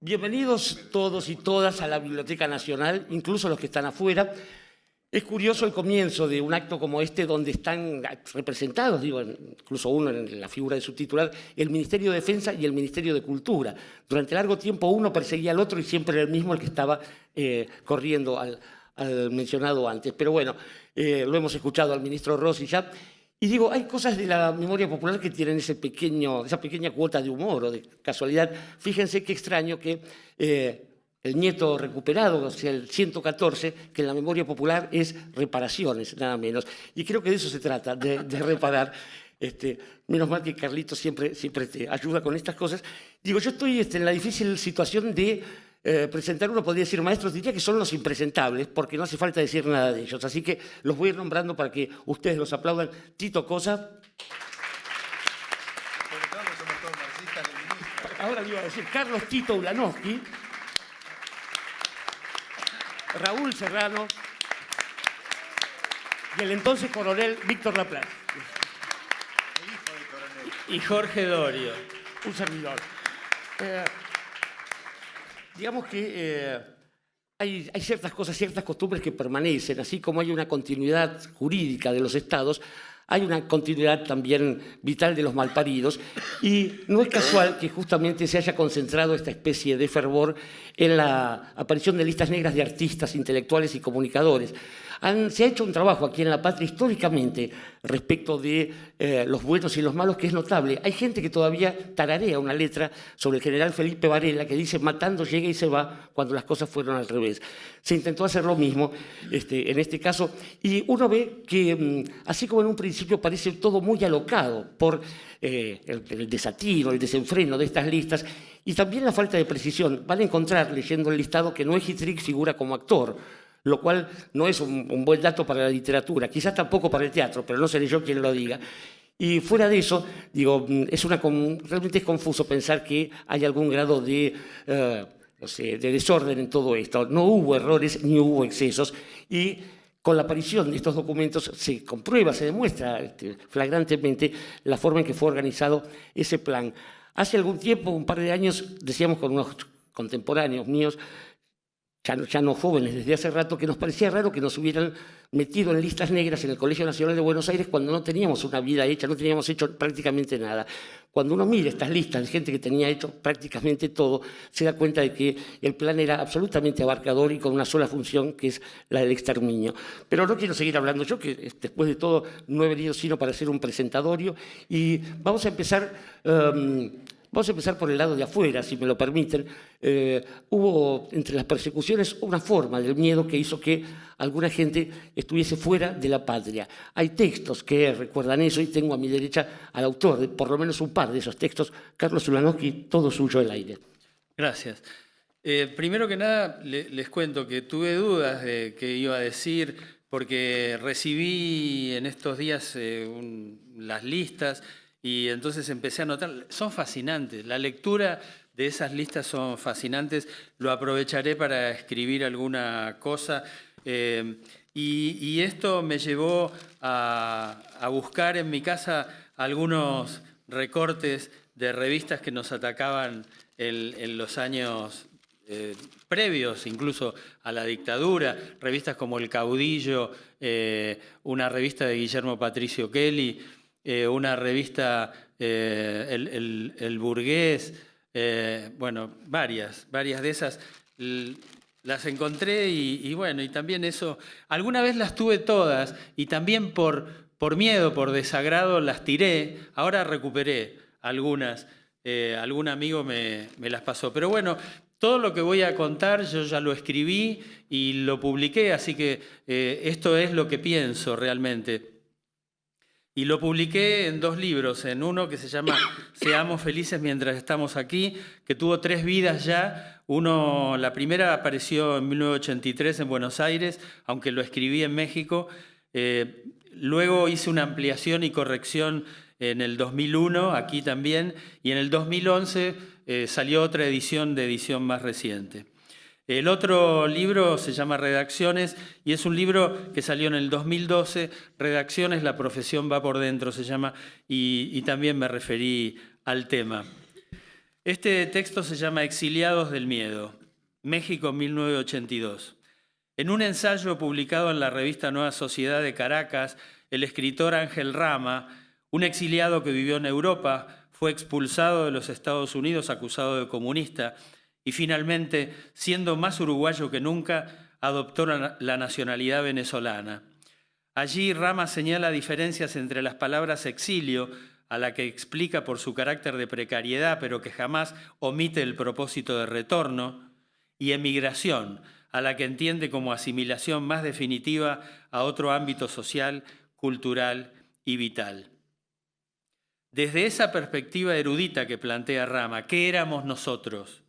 Bienvenidos todos y todas a la Biblioteca Nacional, incluso los que están afuera. Es curioso el comienzo de un acto como este donde están representados, digo, incluso uno en la figura de su titular, el Ministerio de Defensa y el Ministerio de Cultura. Durante largo tiempo uno perseguía al otro y siempre era el mismo el que estaba corriendo al mencionado antes. Pero bueno, lo hemos escuchado al ministro Rossi ya. Y digo, hay cosas de la memoria popular que tienen esa pequeña cuota de humor o de casualidad. Fíjense qué extraño que el nieto recuperado, o sea, el 114, que en la memoria popular es reparaciones, nada menos. Y creo que de eso se trata, de reparar. Menos mal que Carlitos siempre te ayuda con estas cosas. Digo, yo estoy en la difícil situación de presentar, uno podría decir maestros, diría que son los impresentables, porque no hace falta decir nada de ellos. Así que los voy a ir nombrando para que ustedes los aplaudan. Tito Cosa. Ahora le iba a decir Carlos Tito Ulanowski. Raúl Serrano. Y el entonces coronel Víctor Laplace. El hijo del coronel. Y Jorge Dorio. Un servidor. Digamos que hay ciertas cosas, ciertas costumbres que permanecen, así como hay una continuidad jurídica de los estados, hay una continuidad también vital de los malparidos, y no es casual que justamente se haya concentrado esta especie de fervor en la aparición de listas negras de artistas, intelectuales y comunicadores. Se ha hecho un trabajo aquí en La Patria históricamente respecto de los buenos y los malos que es notable. Hay gente que todavía tararea una letra sobre el general Felipe Varela que dice matando llega y se va cuando las cosas fueron al revés. Se intentó hacer lo mismo en este caso y uno ve que así como en un principio parece todo muy alocado por el desatino, el desenfreno de estas listas y también la falta de precisión, van a encontrar leyendo el listado que Noé Gitrick figura como actor, lo cual no es un buen dato para la literatura, quizás tampoco para el teatro, pero no seré yo quien lo diga. Y fuera de eso, digo, realmente es confuso pensar que hay algún grado de, no sé, de desorden en todo esto. No hubo errores ni hubo excesos y con la aparición de estos documentos se comprueba, se demuestra flagrantemente la forma en que fue organizado ese plan. Hace algún tiempo, un par de años, decíamos con unos contemporáneos míos, ya no jóvenes, desde hace rato, que nos parecía raro que nos hubieran metido en listas negras en el Colegio Nacional de Buenos Aires cuando no teníamos una vida hecha, no teníamos hecho prácticamente nada. Cuando uno mira estas listas de gente que tenía hecho prácticamente todo, se da cuenta de que el plan era absolutamente abarcador y con una sola función, que es la del exterminio. Pero no quiero seguir hablando yo, que después de todo no he venido sino para hacer un presentadorio, y vamos a empezar... Vamos a empezar por el lado de afuera, si me lo permiten. Hubo entre las persecuciones una forma del miedo que hizo que alguna gente estuviese fuera de la patria. Hay textos que recuerdan eso y tengo a mi derecha al autor de por lo menos un par de esos textos, Carlos Ulanowski, todo suyo el aire. Gracias. Primero que nada, les cuento que tuve dudas de qué iba a decir, porque recibí en estos días las listas. Y entonces empecé a notar, son fascinantes, la lectura de esas listas son fascinantes, lo aprovecharé para escribir alguna cosa. Y esto me llevó a buscar en mi casa algunos recortes de revistas que nos atacaban en los años previos incluso a la dictadura, revistas como El Caudillo, una revista de Guillermo Patricio Kelly, una revista, el Burgués, bueno, varias de esas las encontré y bueno, y también eso, alguna vez las tuve todas y también por miedo, por desagrado las tiré, ahora recuperé algunas, algún amigo me las pasó, pero bueno, todo lo que voy a contar yo ya lo escribí y lo publiqué, así que esto es lo que pienso realmente. Y lo publiqué en 2 libros, en uno que se llama Seamos felices mientras estamos aquí, que tuvo 3 vidas ya. La primera apareció en 1983 en Buenos Aires, aunque lo escribí en México. Luego hice una ampliación y corrección en el 2001, aquí también, y en el 2011 salió otra edición más reciente. El otro libro se llama Redacciones y es un libro que salió en el 2012, Redacciones, la profesión va por dentro se llama, y también me referí al tema. Este texto se llama Exiliados del Miedo, México 1982. En un ensayo publicado en la revista Nueva Sociedad de Caracas, el escritor Ángel Rama, un exiliado que vivió en Europa, fue expulsado de los Estados Unidos acusado de comunista y finalmente, siendo más uruguayo que nunca, adoptó la nacionalidad venezolana. Allí Rama señala diferencias entre las palabras exilio, a la que explica por su carácter de precariedad, pero que jamás omite el propósito de retorno, y emigración, a la que entiende como asimilación más definitiva a otro ámbito social, cultural y vital. Desde esa perspectiva erudita que plantea Rama, ¿qué éramos nosotros?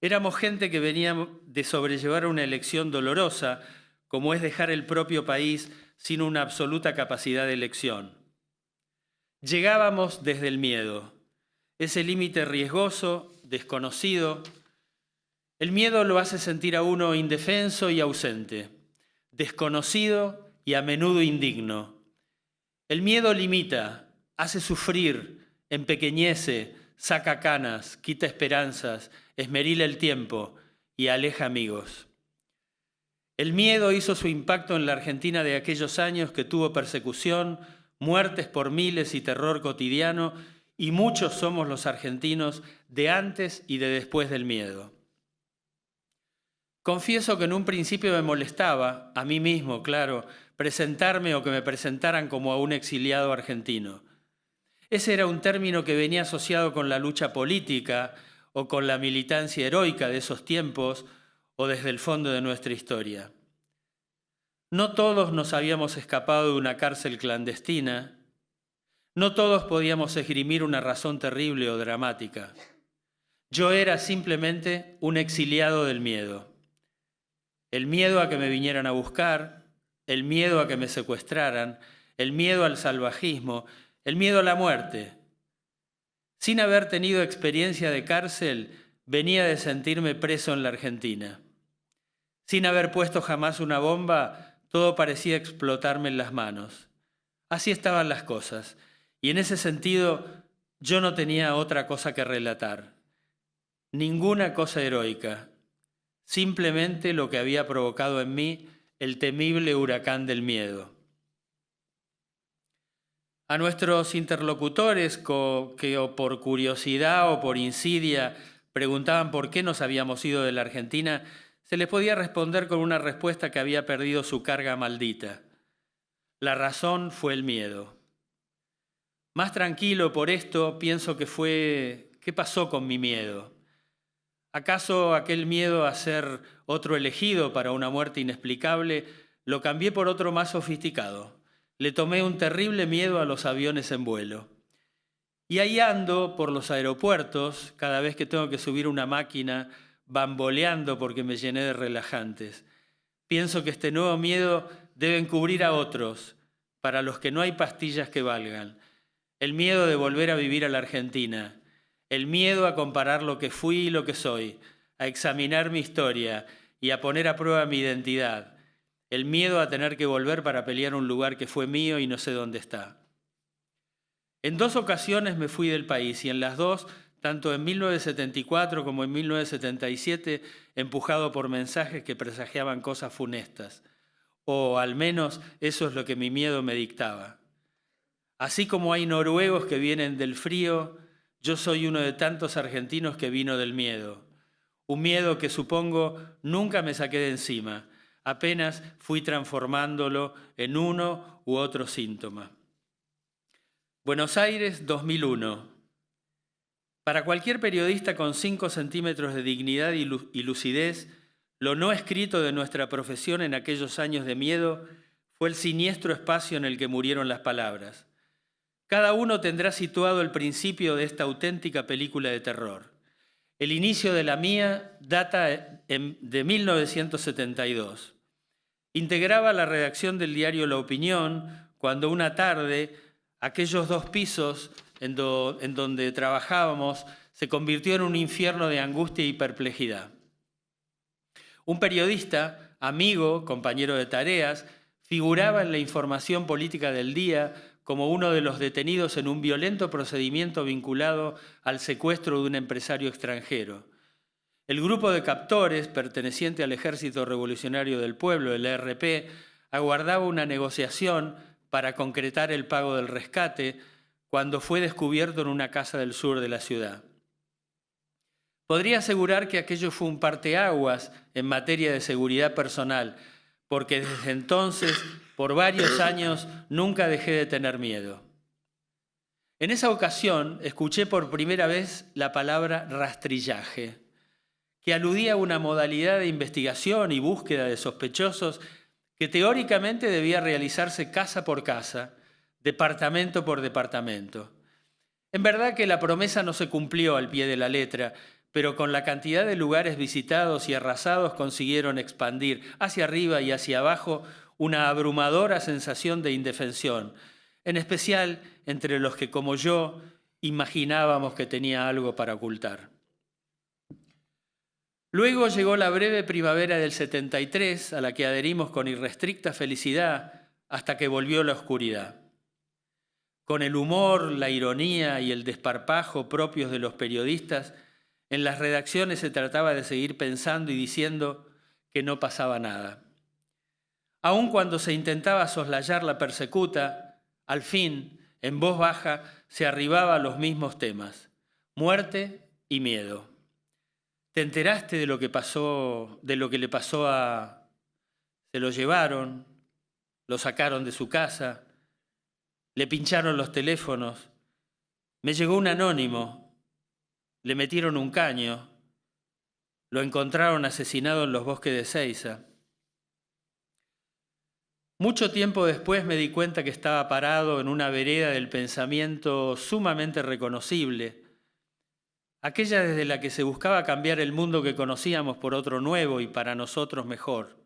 Éramos gente que venía de sobrellevar una elección dolorosa, como es dejar el propio país sin una absoluta capacidad de elección. Llegábamos desde el miedo, ese límite riesgoso, desconocido. El miedo lo hace sentir a uno indefenso y ausente, desconocido y a menudo indigno. El miedo limita, hace sufrir, empequeñece, saca canas, quita esperanzas, esmerila el tiempo y aleja amigos. El miedo hizo su impacto en la Argentina de aquellos años que tuvo persecución, muertes por miles y terror cotidiano, y muchos somos los argentinos de antes y de después del miedo. Confieso que en un principio me molestaba, a mí mismo, claro, presentarme o que me presentaran como a un exiliado argentino. Ese era un término que venía asociado con la lucha política o con la militancia heroica de esos tiempos o desde el fondo de nuestra historia. No todos nos habíamos escapado de una cárcel clandestina, no todos podíamos esgrimir una razón terrible o dramática. Yo era simplemente un exiliado del miedo. El miedo a que me vinieran a buscar, el miedo a que me secuestraran, el miedo al salvajismo, el miedo a la muerte. Sin haber tenido experiencia de cárcel, venía de sentirme preso en la Argentina. Sin haber puesto jamás una bomba, todo parecía explotarme en las manos. Así estaban las cosas, y en ese sentido yo no tenía otra cosa que relatar. Ninguna cosa heroica, simplemente lo que había provocado en mí el temible huracán del miedo. A nuestros interlocutores que o por curiosidad o por insidia preguntaban por qué nos habíamos ido de la Argentina, se les podía responder con una respuesta que había perdido su carga maldita. La razón fue el miedo. Más tranquilo por esto, pienso que fue, ¿qué pasó con mi miedo? ¿Acaso aquel miedo a ser otro elegido para una muerte inexplicable lo cambié por otro más sofisticado? Le tomé un terrible miedo a los aviones en vuelo. Y ahí ando por los aeropuertos, cada vez que tengo que subir una máquina, bamboleando porque me llené de relajantes. Pienso que este nuevo miedo debe encubrir a otros, para los que no hay pastillas que valgan. El miedo de volver a vivir a la Argentina. El miedo a comparar lo que fui y lo que soy, a examinar mi historia y a poner a prueba mi identidad. El miedo a tener que volver para pelear un lugar que fue mío y no sé dónde está. En 2 ocasiones me fui del país y en las 2, tanto en 1974 como en 1977, empujado por mensajes que presagiaban cosas funestas. O al menos eso es lo que mi miedo me dictaba. Así como hay noruegos que vienen del frío, yo soy uno de tantos argentinos que vino del miedo. Un miedo que supongo nunca me saqué de encima. Apenas fui transformándolo en uno u otro síntoma. Buenos Aires, 2001. Para cualquier periodista con 5 centímetros de dignidad y lucidez, lo no escrito de nuestra profesión en aquellos años de miedo fue el siniestro espacio en el que murieron las palabras. Cada uno tendrá situado el principio de esta auténtica película de terror. El inicio de la mía data de 1972. Integraba la redacción del diario La Opinión cuando una tarde aquellos 2 pisos en donde trabajábamos se convirtió en un infierno de angustia y perplejidad. Un periodista, amigo, compañero de tareas, figuraba en la información política del día como uno de los detenidos en un violento procedimiento vinculado al secuestro de un empresario extranjero. El grupo de captores, perteneciente al Ejército Revolucionario del Pueblo, el ERP, aguardaba una negociación para concretar el pago del rescate cuando fue descubierto en una casa del sur de la ciudad. Podría asegurar que aquello fue un parteaguas en materia de seguridad personal, porque desde entonces, por varios años, nunca dejé de tener miedo. En esa ocasión, escuché por primera vez la palabra rastrillaje, que aludía a una modalidad de investigación y búsqueda de sospechosos que teóricamente debía realizarse casa por casa, departamento por departamento. En verdad que la promesa no se cumplió al pie de la letra, pero con la cantidad de lugares visitados y arrasados consiguieron expandir hacia arriba y hacia abajo una abrumadora sensación de indefensión, en especial entre los que, como yo, imaginábamos que tenía algo para ocultar. Luego llegó la breve primavera del 73, a la que adherimos con irrestricta felicidad hasta que volvió la oscuridad. Con el humor, la ironía y el desparpajo propios de los periodistas, en las redacciones se trataba de seguir pensando y diciendo que no pasaba nada. Aun cuando se intentaba soslayar la persecuta, al fin, en voz baja, se arribaba a los mismos temas: muerte y miedo. ¿Te enteraste de lo que pasó, de lo que le pasó a... Se lo llevaron, lo sacaron de su casa, le pincharon los teléfonos, me llegó un anónimo, le metieron un caño, lo encontraron asesinado en los bosques de Seiza? Mucho tiempo después me di cuenta que estaba parado en una vereda del pensamiento sumamente reconocible, aquella desde la que se buscaba cambiar el mundo que conocíamos por otro nuevo y para nosotros mejor.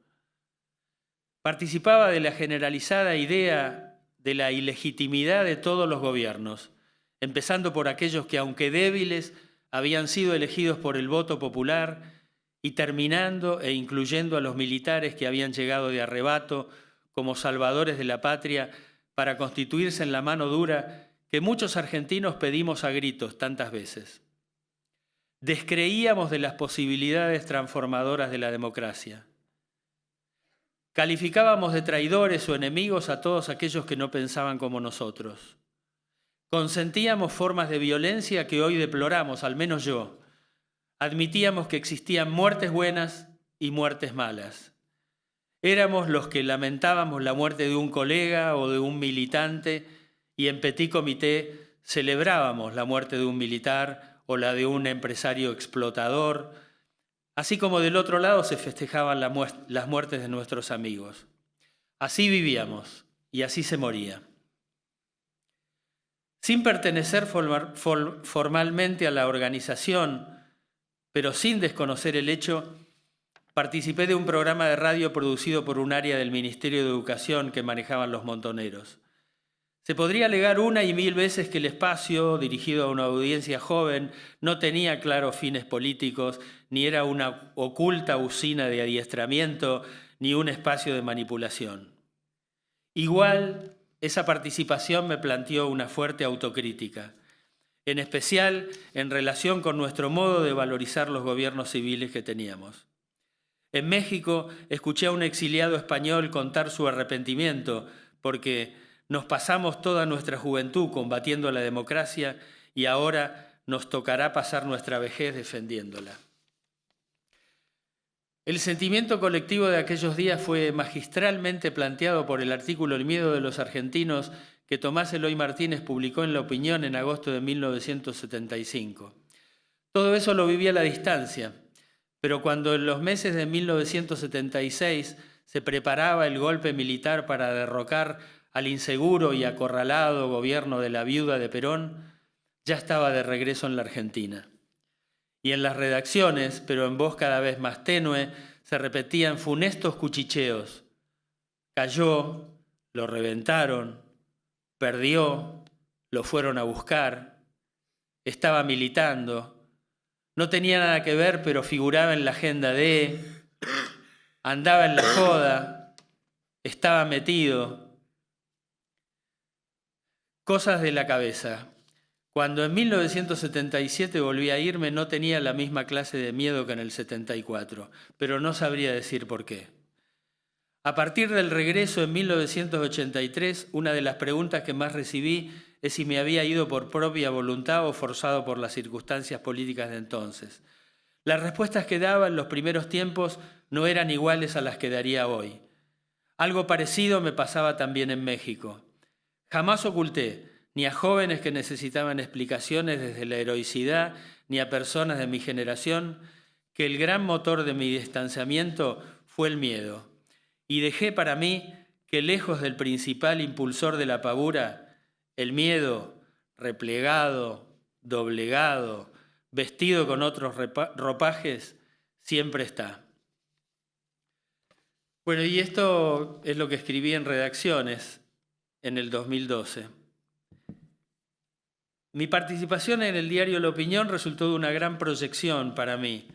Participaba de la generalizada idea de la ilegitimidad de todos los gobiernos, empezando por aquellos que, aunque débiles, habían sido elegidos por el voto popular, y terminando e incluyendo a los militares que habían llegado de arrebato como salvadores de la patria para constituirse en la mano dura que muchos argentinos pedimos a gritos tantas veces. Descreíamos de las posibilidades transformadoras de la democracia. Calificábamos de traidores o enemigos a todos aquellos que no pensaban como nosotros. Consentíamos formas de violencia que hoy deploramos, al menos yo. Admitíamos que existían muertes buenas y muertes malas. Éramos los que lamentábamos la muerte de un colega o de un militante y en petit comité celebrábamos la muerte de un militar o la de un empresario explotador, así como del otro lado se festejaban las muertes de nuestros amigos. Así vivíamos y así se moría. Sin pertenecer formalmente a la organización, pero sin desconocer el hecho, participé de un programa de radio producido por un área del Ministerio de Educación que manejaban los montoneros. Se podría alegar una y mil veces que el espacio, dirigido a una audiencia joven, no tenía claros fines políticos, ni era una oculta usina de adiestramiento, ni un espacio de manipulación. Igual, esa participación me planteó una fuerte autocrítica, en especial en relación con nuestro modo de valorizar los gobiernos civiles que teníamos. En México, escuché a un exiliado español contar su arrepentimiento porque nos pasamos toda nuestra juventud combatiendo la democracia y ahora nos tocará pasar nuestra vejez defendiéndola. El sentimiento colectivo de aquellos días fue magistralmente planteado por el artículo El miedo de los argentinos que Tomás Eloy Martínez publicó en La Opinión en agosto de 1975. Todo eso lo viví a la distancia, pero cuando en los meses de 1976 se preparaba el golpe militar para derrocar al inseguro y acorralado gobierno de la viuda de Perón, ya estaba de regreso en la Argentina. Y en las redacciones, pero en voz cada vez más tenue, se repetían funestos cuchicheos. Cayó, lo reventaron, perdió, lo fueron a buscar, estaba militando, no tenía nada que ver, pero figuraba en la agenda de, andaba en la joda, estaba metido. Cosas de la cabeza. Cuando en 1977 volví a irme no tenía la misma clase de miedo que en el 74, pero no sabría decir por qué. A partir del regreso en 1983, una de las preguntas que más recibí es si me había ido por propia voluntad o forzado por las circunstancias políticas de entonces. Las respuestas que daba en los primeros tiempos no eran iguales a las que daría hoy. Algo parecido me pasaba también en México. Jamás oculté, ni a jóvenes que necesitaban explicaciones desde la heroicidad, ni a personas de mi generación, que el gran motor de mi distanciamiento fue el miedo. Y dejé para mí que lejos del principal impulsor de la pavura, el miedo, replegado, doblegado, vestido con otros ropajes, siempre está. Bueno, y esto es lo que escribí en Redacciones en el 2012. Mi participación en el diario La Opinión resultó de una gran proyección para mí.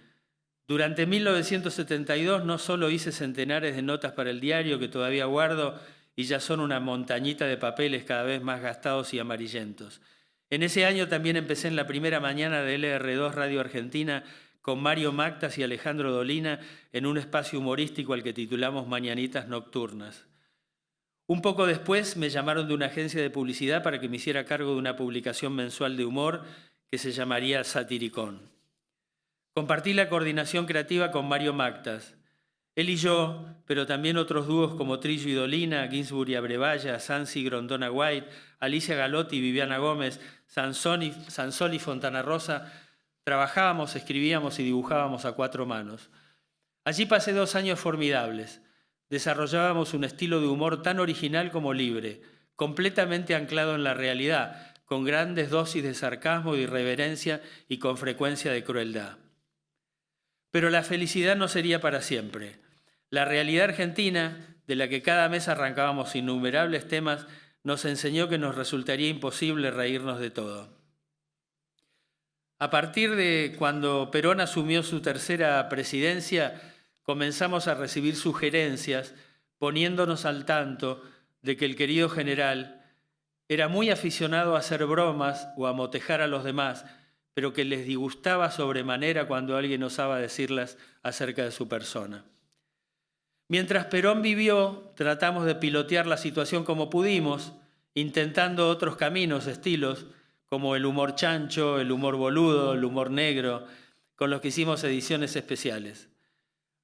Durante 1972 no solo hice centenares de notas para el diario que todavía guardo y ya son una montañita de papeles cada vez más gastados y amarillentos. En ese año también empecé en la primera mañana de LR2 Radio Argentina con Mario Mactas y Alejandro Dolina en un espacio humorístico al que titulamos Mañanitas Nocturnas. Un poco después me llamaron de una agencia de publicidad para que me hiciera cargo de una publicación mensual de humor que se llamaría Satiricón. Compartí la coordinación creativa con Mario Mactas. Él y yo, pero también otros dúos como Trillo y Dolina, Ginsburg y Abrevaya, Sansi y Grondona White, Alicia Galotti y Viviana Gómez, Sansón y Fontana Rosa, trabajábamos, escribíamos y dibujábamos a cuatro manos. Allí pasé 2 años formidables. Desarrollábamos un estilo de humor tan original como libre, completamente anclado en la realidad, con grandes dosis de sarcasmo y irreverencia y con frecuencia de crueldad. Pero la felicidad no sería para siempre. La realidad argentina, de la que cada mes arrancábamos innumerables temas, nos enseñó que nos resultaría imposible reírnos de todo. A partir de cuando Perón asumió su tercera presidencia, comenzamos a recibir sugerencias poniéndonos al tanto de que el querido general era muy aficionado a hacer bromas o a motejar a los demás, pero que les disgustaba sobremanera cuando alguien osaba decirlas acerca de su persona. Mientras Perón vivió, tratamos de pilotear la situación como pudimos, intentando otros caminos, estilos, como el humor chancho, el humor boludo, el humor negro, con los que hicimos ediciones especiales.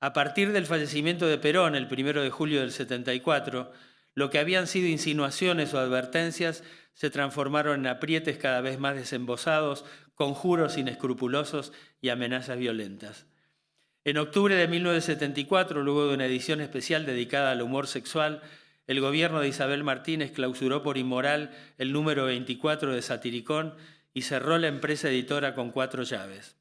A partir del fallecimiento de Perón, el 1 de julio del 74, lo que habían sido insinuaciones o advertencias se transformaron en aprietes cada vez más desembosados, conjuros inescrupulosos y amenazas violentas. En octubre de 1974, luego de una edición especial dedicada al humor sexual, el gobierno de Isabel Martínez clausuró por inmoral el número 24 de Satiricón y cerró la empresa editora con 4 llaves.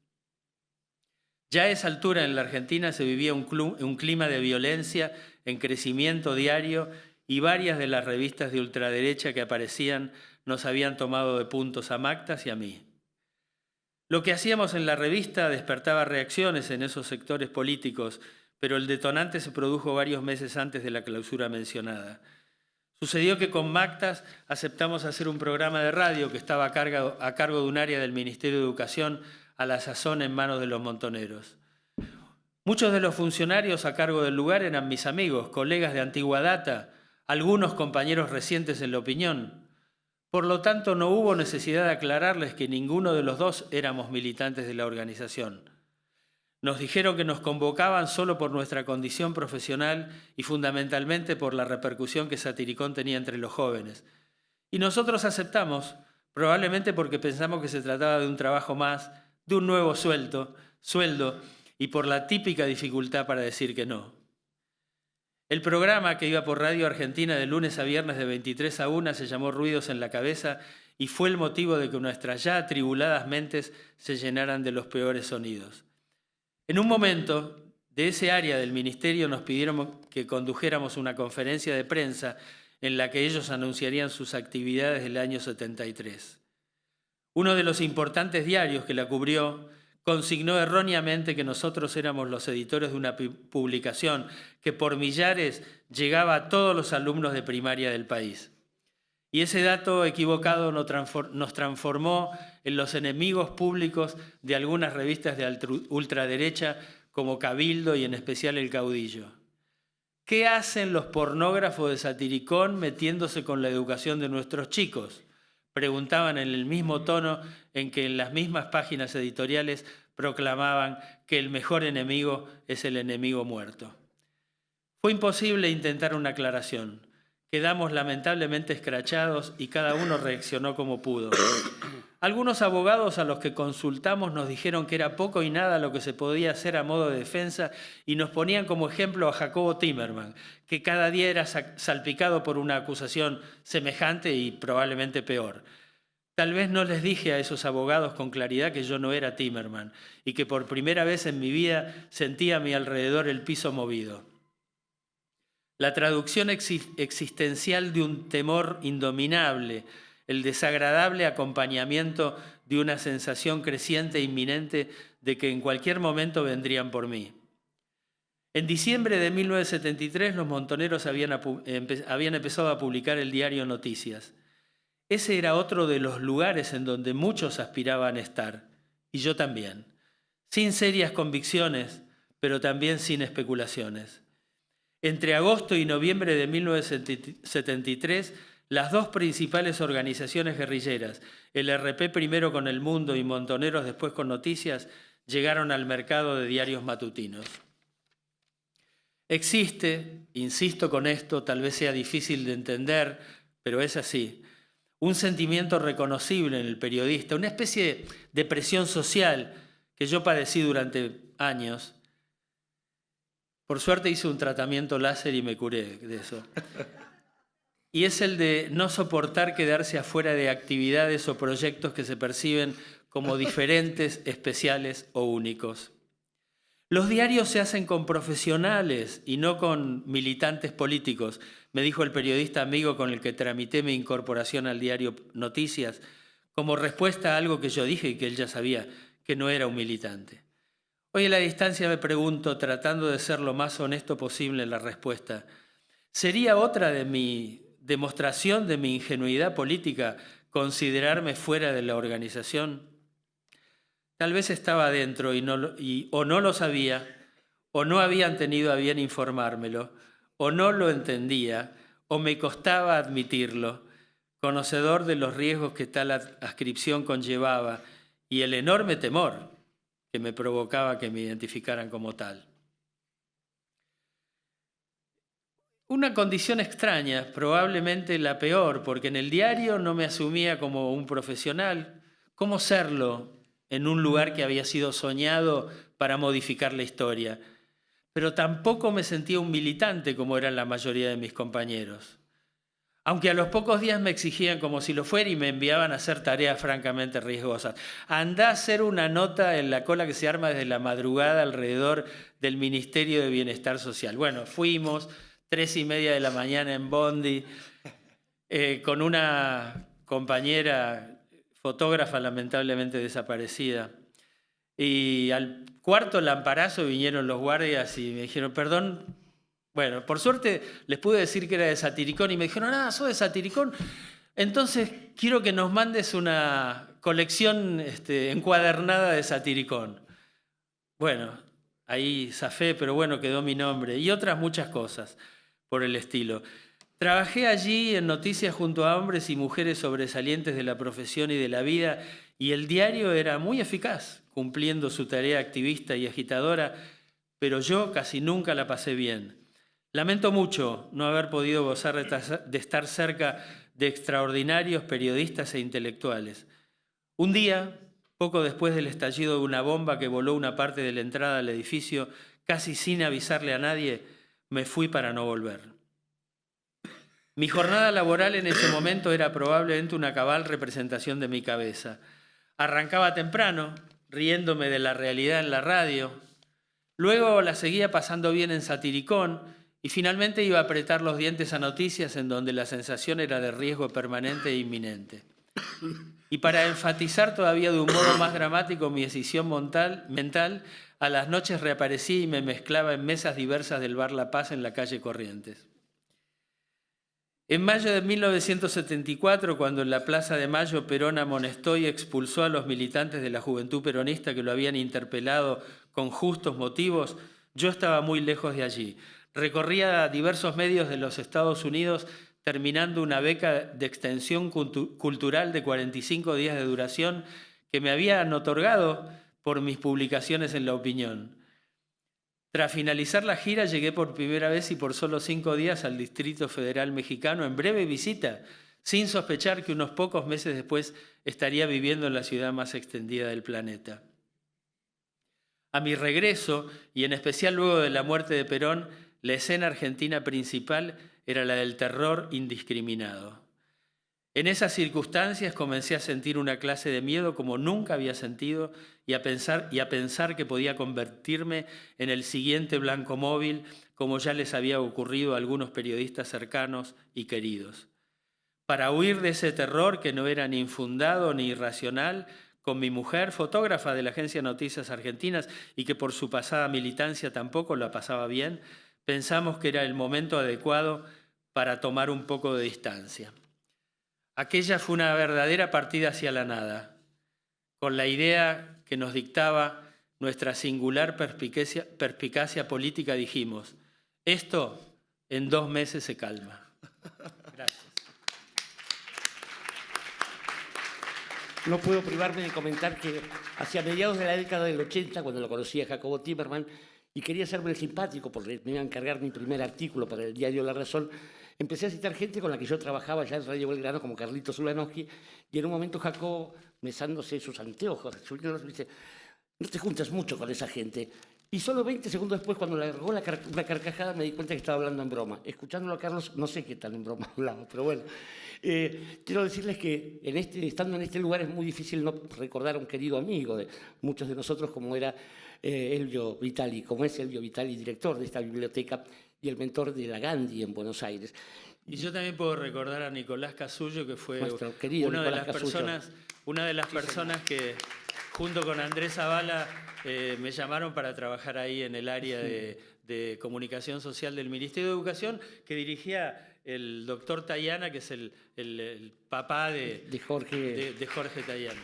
Ya a esa altura en la Argentina se vivía un clima de violencia en crecimiento diario y varias de las revistas de ultraderecha que aparecían nos habían tomado de puntos a Mactas y a mí. Lo que hacíamos en la revista despertaba reacciones en esos sectores políticos, pero el detonante se produjo varios meses antes de la clausura mencionada. Sucedió que con Mactas aceptamos hacer un programa de radio que estaba a cargo de un área del Ministerio de Educación a la sazón en manos de los montoneros. Muchos de los funcionarios a cargo del lugar eran mis amigos, colegas de antigua data, algunos compañeros recientes en La Opinión. Por lo tanto, no hubo necesidad de aclararles que ninguno de los dos éramos militantes de la organización. Nos dijeron que nos convocaban solo por nuestra condición profesional y fundamentalmente por la repercusión que Satiricón tenía entre los jóvenes. Y nosotros aceptamos, probablemente porque pensamos que se trataba de un trabajo más, de un nuevo sueldo y por la típica dificultad para decir que no. El programa, que iba por Radio Argentina de lunes a viernes de 23 a 1, se llamó Ruidos en la Cabeza y fue el motivo de que nuestras ya atribuladas mentes se llenaran de los peores sonidos. En un momento, de ese área del ministerio nos pidieron que condujéramos una conferencia de prensa en la que ellos anunciarían sus actividades del año 73. Uno de los importantes diarios que la cubrió consignó erróneamente que nosotros éramos los editores de una publicación que por millares llegaba a todos los alumnos de primaria del país. Y ese dato equivocado nos transformó en los enemigos públicos de algunas revistas de ultraderecha como Cabildo y en especial El Caudillo. ¿Qué hacen los pornógrafos de Satiricón metiéndose con la educación de nuestros chicos?, preguntaban en el mismo tono en que en las mismas páginas editoriales proclamaban que el mejor enemigo es el enemigo muerto. Fue imposible intentar una aclaración. Quedamos lamentablemente escrachados y cada uno reaccionó como pudo. Algunos abogados a los que consultamos nos dijeron que era poco y nada lo que se podía hacer a modo de defensa y nos ponían como ejemplo a Jacobo Timerman, que cada día era salpicado por una acusación semejante y probablemente peor. Tal vez no les dije a esos abogados con claridad que yo no era Timerman y que por primera vez en mi vida sentía a mi alrededor el piso movido. La traducción existencial de un temor indominable, el desagradable acompañamiento de una sensación creciente e inminente de que en cualquier momento vendrían por mí. En diciembre de 1973 los montoneros habían empezado a publicar el diario Noticias. Ese era otro de los lugares en donde muchos aspiraban a estar, y yo también, sin serias convicciones, pero también sin especulaciones. Entre agosto y noviembre de 1973, las dos principales organizaciones guerrilleras, el RP primero con El Mundo y Montoneros después con Noticias, llegaron al mercado de diarios matutinos. Existe, insisto con esto, tal vez sea difícil de entender, pero es así, un sentimiento reconocible en el periodista, una especie de presión social que yo padecí durante años. Por suerte hice un tratamiento láser y me curé de eso. Y es el de no soportar quedarse afuera de actividades o proyectos que se perciben como diferentes, especiales o únicos. Los diarios se hacen con profesionales y no con militantes políticos, me dijo el periodista amigo con el que tramité mi incorporación al diario Noticias, como respuesta a algo que yo dije y que él ya sabía, que no era un militante. Hoy a la distancia me pregunto, tratando de ser lo más honesto posible en la respuesta, ¿sería otra de mi demostración de mi ingenuidad política considerarme fuera de la organización? Tal vez estaba adentro o no lo sabía, o no habían tenido a bien informármelo, o no lo entendía, o me costaba admitirlo, conocedor de los riesgos que tal adscripción conllevaba y el enorme temor que me provocaba que me identificaran como tal. Una condición extraña, probablemente la peor, porque en el diario no me asumía como un profesional. ¿Cómo serlo en un lugar que había sido soñado para modificar la historia? Pero tampoco me sentía un militante como eran la mayoría de mis compañeros. Aunque a los pocos días me exigían como si lo fuera y me enviaban a hacer tareas francamente riesgosas. Andá a hacer una nota en la cola que se arma desde la madrugada alrededor del Ministerio de Bienestar Social. Bueno, fuimos, 3:30 de la mañana en Bondi, con una compañera fotógrafa lamentablemente desaparecida. Y al cuarto lamparazo vinieron los guardias y me dijeron, perdón. Bueno, por suerte les pude decir que era de Satiricón y me dijeron, ¿sos de Satiricón? Entonces quiero que nos mandes una colección encuadernada de Satiricón. Bueno, ahí zafé, pero bueno, quedó mi nombre y otras muchas cosas por el estilo. Trabajé allí en Noticias junto a hombres y mujeres sobresalientes de la profesión y de la vida y el diario era muy eficaz, cumpliendo su tarea activista y agitadora, pero yo casi nunca la pasé bien. Lamento mucho no haber podido gozar de estar cerca de extraordinarios periodistas e intelectuales. Un día, poco después del estallido de una bomba que voló una parte de la entrada al edificio, casi sin avisarle a nadie, me fui para no volver. Mi jornada laboral en ese momento era probablemente una cabal representación de mi cabeza. Arrancaba temprano, riéndome de la realidad en la radio. Luego la seguía pasando bien en Satiricón y finalmente iba a apretar los dientes a Noticias en donde la sensación era de riesgo permanente e inminente. Y para enfatizar todavía de un modo más dramático mi decisión mental, a las noches reaparecí y me mezclaba en mesas diversas del bar La Paz en la calle Corrientes. En mayo de 1974, cuando en la Plaza de Mayo Perón amonestó y expulsó a los militantes de la Juventud Peronista que lo habían interpelado con justos motivos, yo estaba muy lejos de allí. Recorría diversos medios de los Estados Unidos terminando una beca de extensión cultural de 45 días de duración que me habían otorgado por mis publicaciones en La Opinión. Tras finalizar la gira, llegué por primera vez y por solo 5 días al Distrito Federal Mexicano en breve visita, sin sospechar que unos pocos meses después estaría viviendo en la ciudad más extendida del planeta. A mi regreso, y en especial luego de la muerte de Perón, la escena argentina principal era la del terror indiscriminado. En esas circunstancias comencé a sentir una clase de miedo como nunca había sentido y a pensar que podía convertirme en el siguiente blanco móvil, como ya les había ocurrido a algunos periodistas cercanos y queridos. Para huir de ese terror que no era ni infundado ni irracional, con mi mujer, fotógrafa de la Agencia Noticias Argentinas y que por su pasada militancia tampoco la pasaba bien, pensamos que era el momento adecuado para tomar un poco de distancia. Aquella fue una verdadera partida hacia la nada, con la idea que nos dictaba nuestra singular perspicacia política dijimos, esto en 2 meses se calma. Gracias. No puedo privarme de comentar que hacia mediados de la década del 80, cuando lo conocí a Jacobo Timerman, y quería hacerme el simpático porque me iba a encargar mi primer artículo para el diario La Razón, empecé a citar gente con la que yo trabajaba ya en Radio Belgrano, como Carlitos Ulanowski, y en un momento Jacobo, mesándose sus anteojos, me dice, no te juntas mucho con esa gente. Y solo 20 segundos después, cuando le agarró una carcajada, me di cuenta que estaba hablando en broma. Escuchándolo a Carlos, no sé qué tal en broma hablaba, pero bueno. Quiero decirles que estando en este lugar es muy difícil no recordar a un querido amigo de muchos de nosotros, como era Elvio Vitali, como es Elvio Vitali, director de esta biblioteca y el mentor de la Gandhi en Buenos Aires. Y yo también puedo recordar a Nicolás Casullo, que fue una de las personas que, junto con Andrés Zavala, me llamaron para trabajar ahí en el área de comunicación social del Ministerio de Educación, que dirigía el doctor Tayana, que es el papá de Jorge Tayana.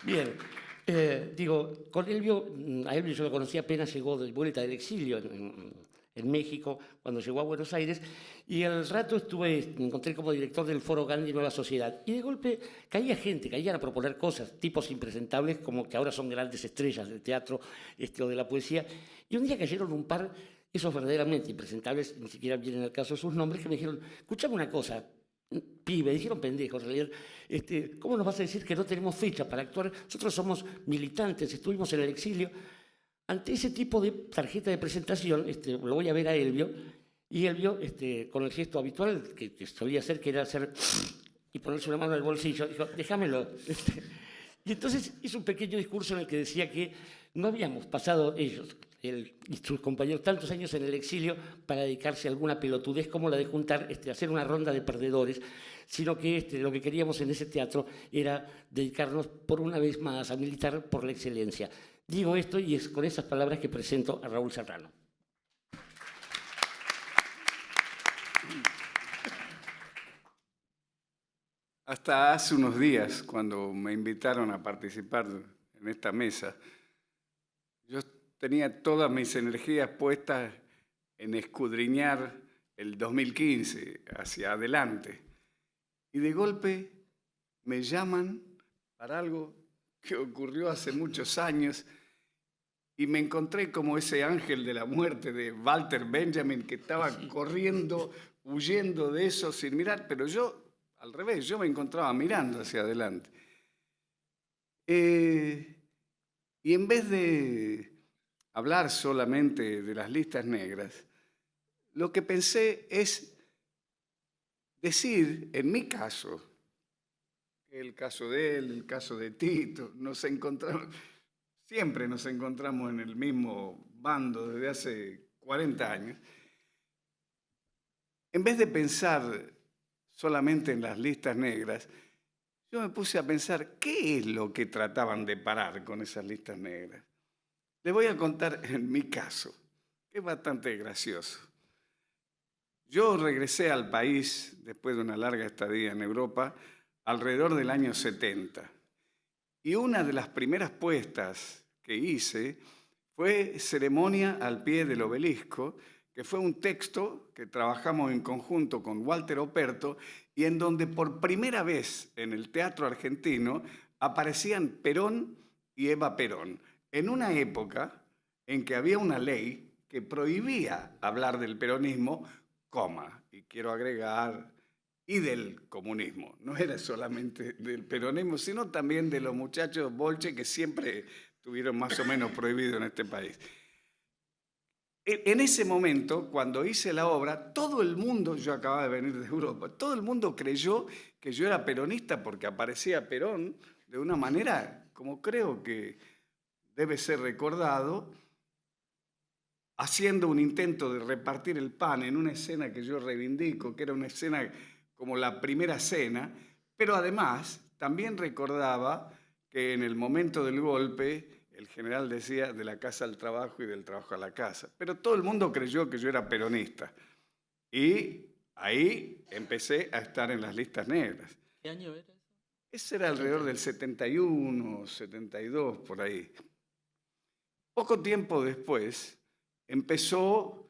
Bien. Con Elvio, a Elvio yo lo conocí apenas llegó de vuelta del exilio en México, cuando llegó a Buenos Aires, y al rato me encontré como director del Foro Gandhi Nueva Sociedad, y de golpe caían a proponer cosas, tipos impresentables, como que ahora son grandes estrellas del teatro o de la poesía, y un día cayeron un par, esos verdaderamente impresentables, ni siquiera vienen al caso sus nombres, que me dijeron, escuchame una cosa, pibe, dijeron pendejos, en realidad, ¿cómo nos vas a decir que no tenemos fecha para actuar? Nosotros somos militantes, estuvimos en el exilio. Ante ese tipo de tarjeta de presentación, lo voy a ver a Elvio, y Elvio, con el gesto habitual que solía hacer, que era hacer y ponerse una mano en el bolsillo, dijo, déjamelo. Y entonces hizo un pequeño discurso en el que decía que no habíamos pasado ellos, él y sus compañeros, tantos años en el exilio para dedicarse a alguna pelotudez como la de hacer una ronda de perdedores, sino que lo que queríamos en ese teatro era dedicarnos por una vez más a militar por la excelencia. Digo esto y es con esas palabras que presento a Raúl Serrano. Hasta hace unos días, cuando me invitaron a participar en esta mesa, yo tenía todas mis energías puestas en escudriñar el 2015 hacia adelante. Y de golpe me llaman para algo que ocurrió hace muchos años y me encontré como ese ángel de la muerte de Walter Benjamin que estaba corriendo, huyendo de eso sin mirar, pero yo, al revés, yo me encontraba mirando hacia adelante. Y en vez de hablar solamente de las listas negras, lo que pensé es decir, en mi caso, el caso de él, el caso de Tito, siempre nos encontramos en el mismo bando desde hace 40 años. En vez de pensar solamente en las listas negras, yo me puse a pensar qué es lo que trataban de parar con esas listas negras. Les voy a contar en mi caso, que es bastante gracioso. Yo regresé al país después de una larga estadía en Europa alrededor del año 70. Y una de las primeras puestas que hice fue Ceremonia al pie del obelisco, que fue un texto que trabajamos en conjunto con Walter Operto y en donde por primera vez en el teatro argentino aparecían Perón y Eva Perón, en una época en que había una ley que prohibía hablar del peronismo, y quiero agregar, y del comunismo. No era solamente del peronismo, sino también de los muchachos bolche que siempre tuvieron más o menos prohibido en este país. En ese momento, cuando hice la obra, todo el mundo, yo acababa de venir de Europa, todo el mundo creyó que yo era peronista porque aparecía Perón de una manera, como creo que debe ser recordado, haciendo un intento de repartir el pan en una escena que yo reivindico, que era una escena como la primera cena, pero además también recordaba que en el momento del golpe el general decía de la casa al trabajo y del trabajo a la casa. Pero todo el mundo creyó que yo era peronista. Y ahí empecé a estar en las listas negras. ¿Qué año era eso? Ese era alrededor del 71, 72, por ahí. Poco tiempo después empezó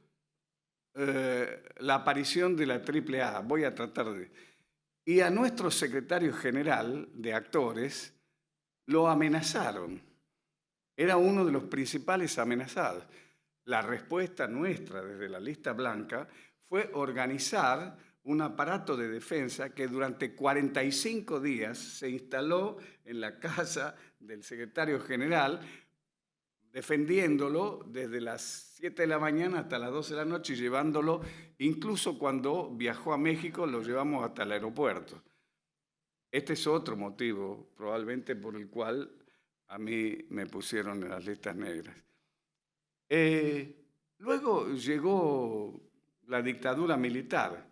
la aparición de la AAA. Voy a tratar de... Y a nuestro secretario general de actores lo amenazaron. Era uno de los principales amenazados. La respuesta nuestra desde la lista blanca fue organizar un aparato de defensa que durante 45 días se instaló en la casa del secretario general, defendiéndolo desde las 7 de la mañana hasta las 12 de la noche y llevándolo, incluso cuando viajó a México, lo llevamos hasta el aeropuerto. Este es otro motivo, probablemente por el cual a mí me pusieron en las listas negras. Luego llegó la dictadura militar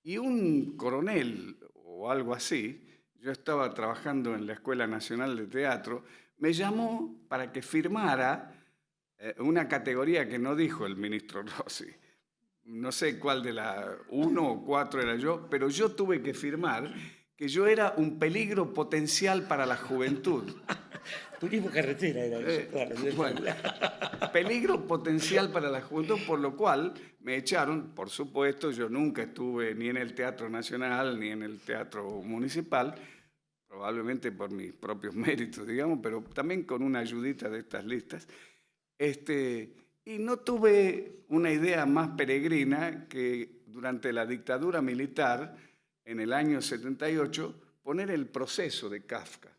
y un coronel o algo así, yo estaba trabajando en la Escuela Nacional de Teatro, me llamó para que firmara una categoría que no dijo el ministro Rossi. No sé cuál de la 1 o 4 era yo, pero yo tuve que firmar que yo era un peligro potencial para la juventud. Turismo carretera era eso, claro. Bueno, peligro potencial para la juventud, por lo cual me echaron. Por supuesto, yo nunca estuve ni en el Teatro Nacional ni en el Teatro Municipal, probablemente por mis propios méritos, digamos, pero también con una ayudita de estas listas. Y no tuve una idea más peregrina que durante la dictadura militar, en el año 78, poner el proceso de Kafka.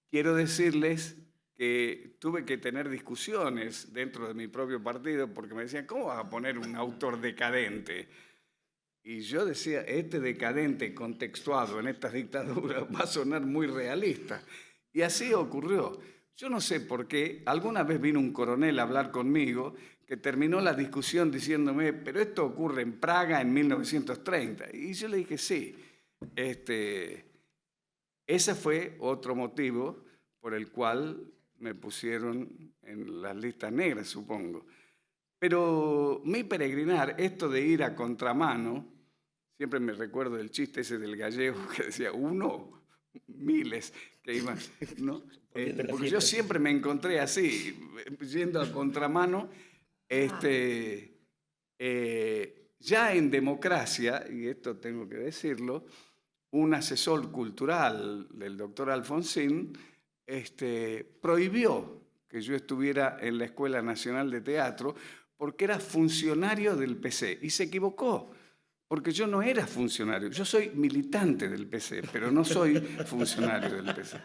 Quiero decirles que tuve que tener discusiones dentro de mi propio partido porque me decían, ¿cómo vas a poner un autor decadente? Y yo decía, este decadente contextuado en estas dictaduras va a sonar muy realista. Y así ocurrió. Yo no sé por qué, alguna vez vino un coronel a hablar conmigo que terminó la discusión diciéndome, pero esto ocurre en Praga en 1930. Y yo le dije, sí. Ese fue otro motivo por el cual me pusieron en las listas negras, supongo. Pero mi peregrinar, esto de ir a contramano, siempre me recuerdo del chiste ese del gallego que decía, uno, miles que iban, ¿no? Porque yo siempre me encontré así, yendo a contramano, ya en democracia, y esto tengo que decirlo, un asesor cultural del doctor Alfonsín prohibió que yo estuviera en la Escuela Nacional de Teatro porque era funcionario del PC. Y se equivocó, porque yo no era funcionario. Yo soy militante del PC, pero no soy funcionario del PC.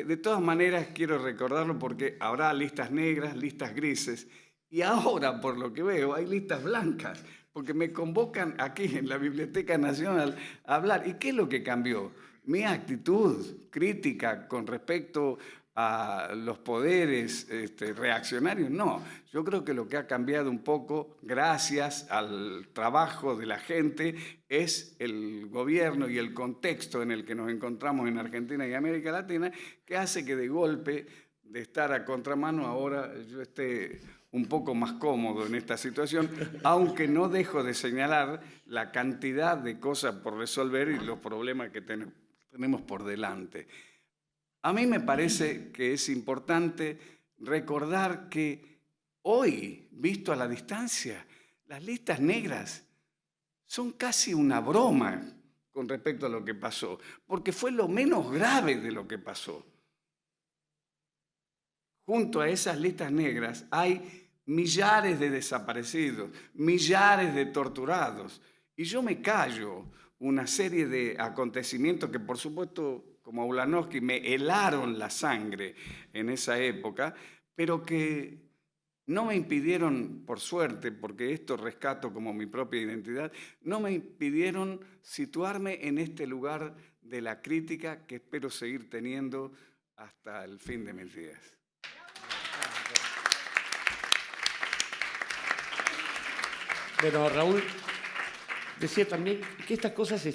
De todas maneras, quiero recordarlo porque habrá listas negras, listas grises, y ahora, por lo que veo, hay listas blancas, porque me convocan aquí en la Biblioteca Nacional a hablar. ¿Y qué es lo que cambió? Mi actitud crítica con respecto a los poderes reaccionarios, no. Yo creo que lo que ha cambiado un poco, gracias al trabajo de la gente, es el gobierno y el contexto en el que nos encontramos en Argentina y América Latina, que hace que de golpe, de estar a contramano, ahora yo esté un poco más cómodo en esta situación, aunque no dejo de señalar la cantidad de cosas por resolver y los problemas que tenemos por delante. A mí me parece que es importante recordar que hoy, visto a la distancia, las listas negras son casi una broma con respecto a lo que pasó, porque fue lo menos grave de lo que pasó. Junto a esas listas negras hay millares de desaparecidos, millares de torturados. Y yo me callo una serie de acontecimientos que, por supuesto, como Ulanowski, me helaron la sangre en esa época, pero que no me impidieron, por suerte, porque esto rescato como mi propia identidad, no me impidieron situarme en este lugar de la crítica que espero seguir teniendo hasta el fin de mis días. Bueno, Raúl decía también que estas cosas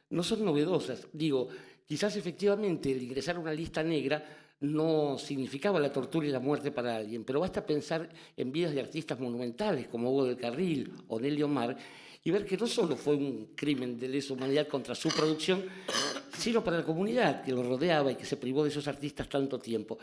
no son novedosas. Digo, quizás efectivamente el ingresar a una lista negra no significaba la tortura y la muerte para alguien, pero basta pensar en vidas de artistas monumentales como Hugo del Carril o Nelly Omar y ver que no solo fue un crimen de lesa humanidad contra su producción, sino para la comunidad que lo rodeaba y que se privó de esos artistas tanto tiempo.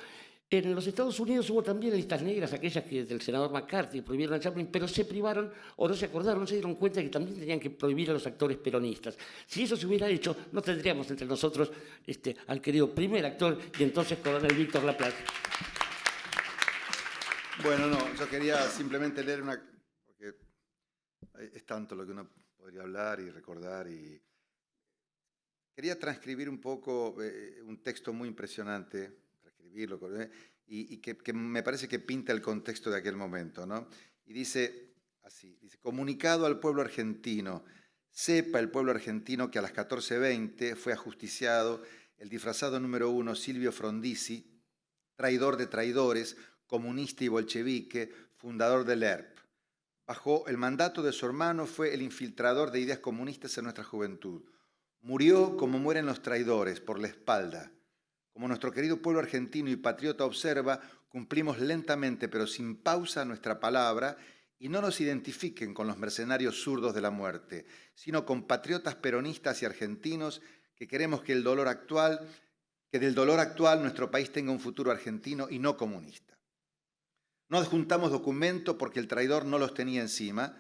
En los Estados Unidos hubo también listas negras, aquellas que del senador McCarthy prohibieron a Chaplin, pero se privaron o no se acordaron, no se dieron cuenta de que también tenían que prohibir a los actores peronistas. Si eso se hubiera hecho, no tendríamos entre nosotros al querido primer actor y entonces coronel Víctor Laplace. Bueno, no, yo quería simplemente leer porque es tanto lo que uno podría hablar y recordar y... Quería transcribir un poco un texto muy impresionante, y que me parece que pinta el contexto de aquel momento, ¿no? Y dice así, dice, comunicado al pueblo argentino, sepa el pueblo argentino que a las 14:20 fue ajusticiado el disfrazado número 1 Silvio Frondizi, traidor de traidores, comunista y bolchevique, fundador del ERP. Bajo el mandato de su hermano fue el infiltrador de ideas comunistas en nuestra juventud. Murió como mueren los traidores, por la espalda. Como nuestro querido pueblo argentino y patriota observa, cumplimos lentamente pero sin pausa nuestra palabra y no nos identifiquen con los mercenarios zurdos de la muerte, sino con patriotas peronistas y argentinos que queremos que del dolor actual nuestro país tenga un futuro argentino y no comunista. No adjuntamos documento porque el traidor no los tenía encima,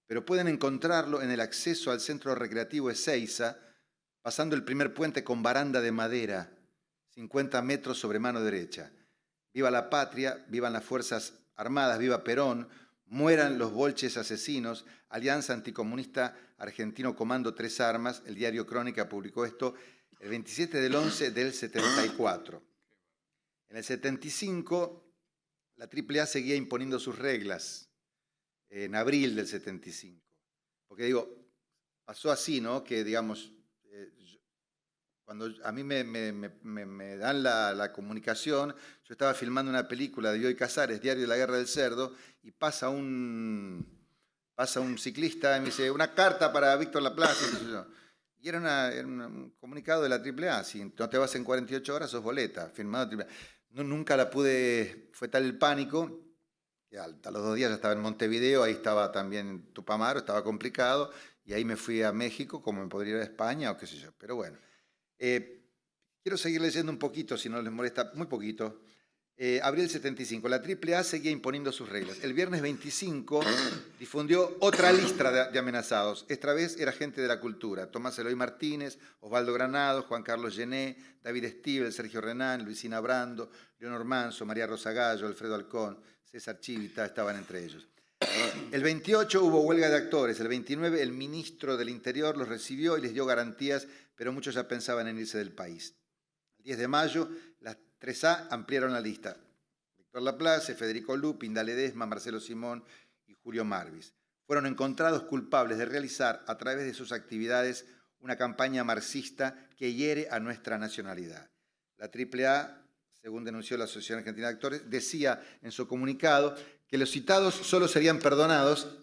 pero pueden encontrarlo en el acceso al centro recreativo Ezeiza, pasando el primer puente con baranda de madera, 50 metros sobre mano derecha. Viva la patria, vivan las Fuerzas Armadas, viva Perón, mueran los bolches asesinos, Alianza Anticomunista Argentino Comando Tres Armas, el diario Crónica publicó esto el 27 del 11 del 74. En el 75, la AAA seguía imponiendo sus reglas, en abril del 75. Porque digo, pasó así, ¿no? Que digamos... Cuando a mí me dan la comunicación, yo estaba filmando una película de Bioy Casares, Diario de la Guerra del Cerdo, y pasa un ciclista y me dice, una carta para Víctor Laplace. Y era un comunicado de la AAA, si no te vas en 48 horas, sos boleta, firmado AAA. No, nunca la pude, fue tal el pánico, que a los 2 días ya estaba en Montevideo, ahí estaba también Tupamaro, estaba complicado, y ahí me fui a México, como me podría ir a España o qué sé yo, pero bueno. Quiero seguir leyendo un poquito, si no les molesta, muy poquito. Abril 75, la AAA seguía imponiendo sus reglas. El viernes 25 difundió otra lista de amenazados. Esta vez era gente de la cultura. Tomás Eloy Martínez, Osvaldo Granados, Juan Carlos Gené, David Stivel, Sergio Renán, Luisina Brando, Leonor Manso, María Rosa Gallo, Alfredo Alcón, César Chivita, estaban entre ellos. El 28 hubo huelga de actores. El 29 el ministro del Interior los recibió y les dio garantías, pero muchos ya pensaban en irse del país. El 10 de mayo, las 3A ampliaron la lista. Víctor Laplace, Federico Lu, Pinda Ledesma, Marcelo Simón y Julio Marvis. Fueron encontrados culpables de realizar, a través de sus actividades, una campaña marxista que hiere a nuestra nacionalidad. La AAA, según denunció la Asociación Argentina de Actores, decía en su comunicado que los citados solo serían perdonados,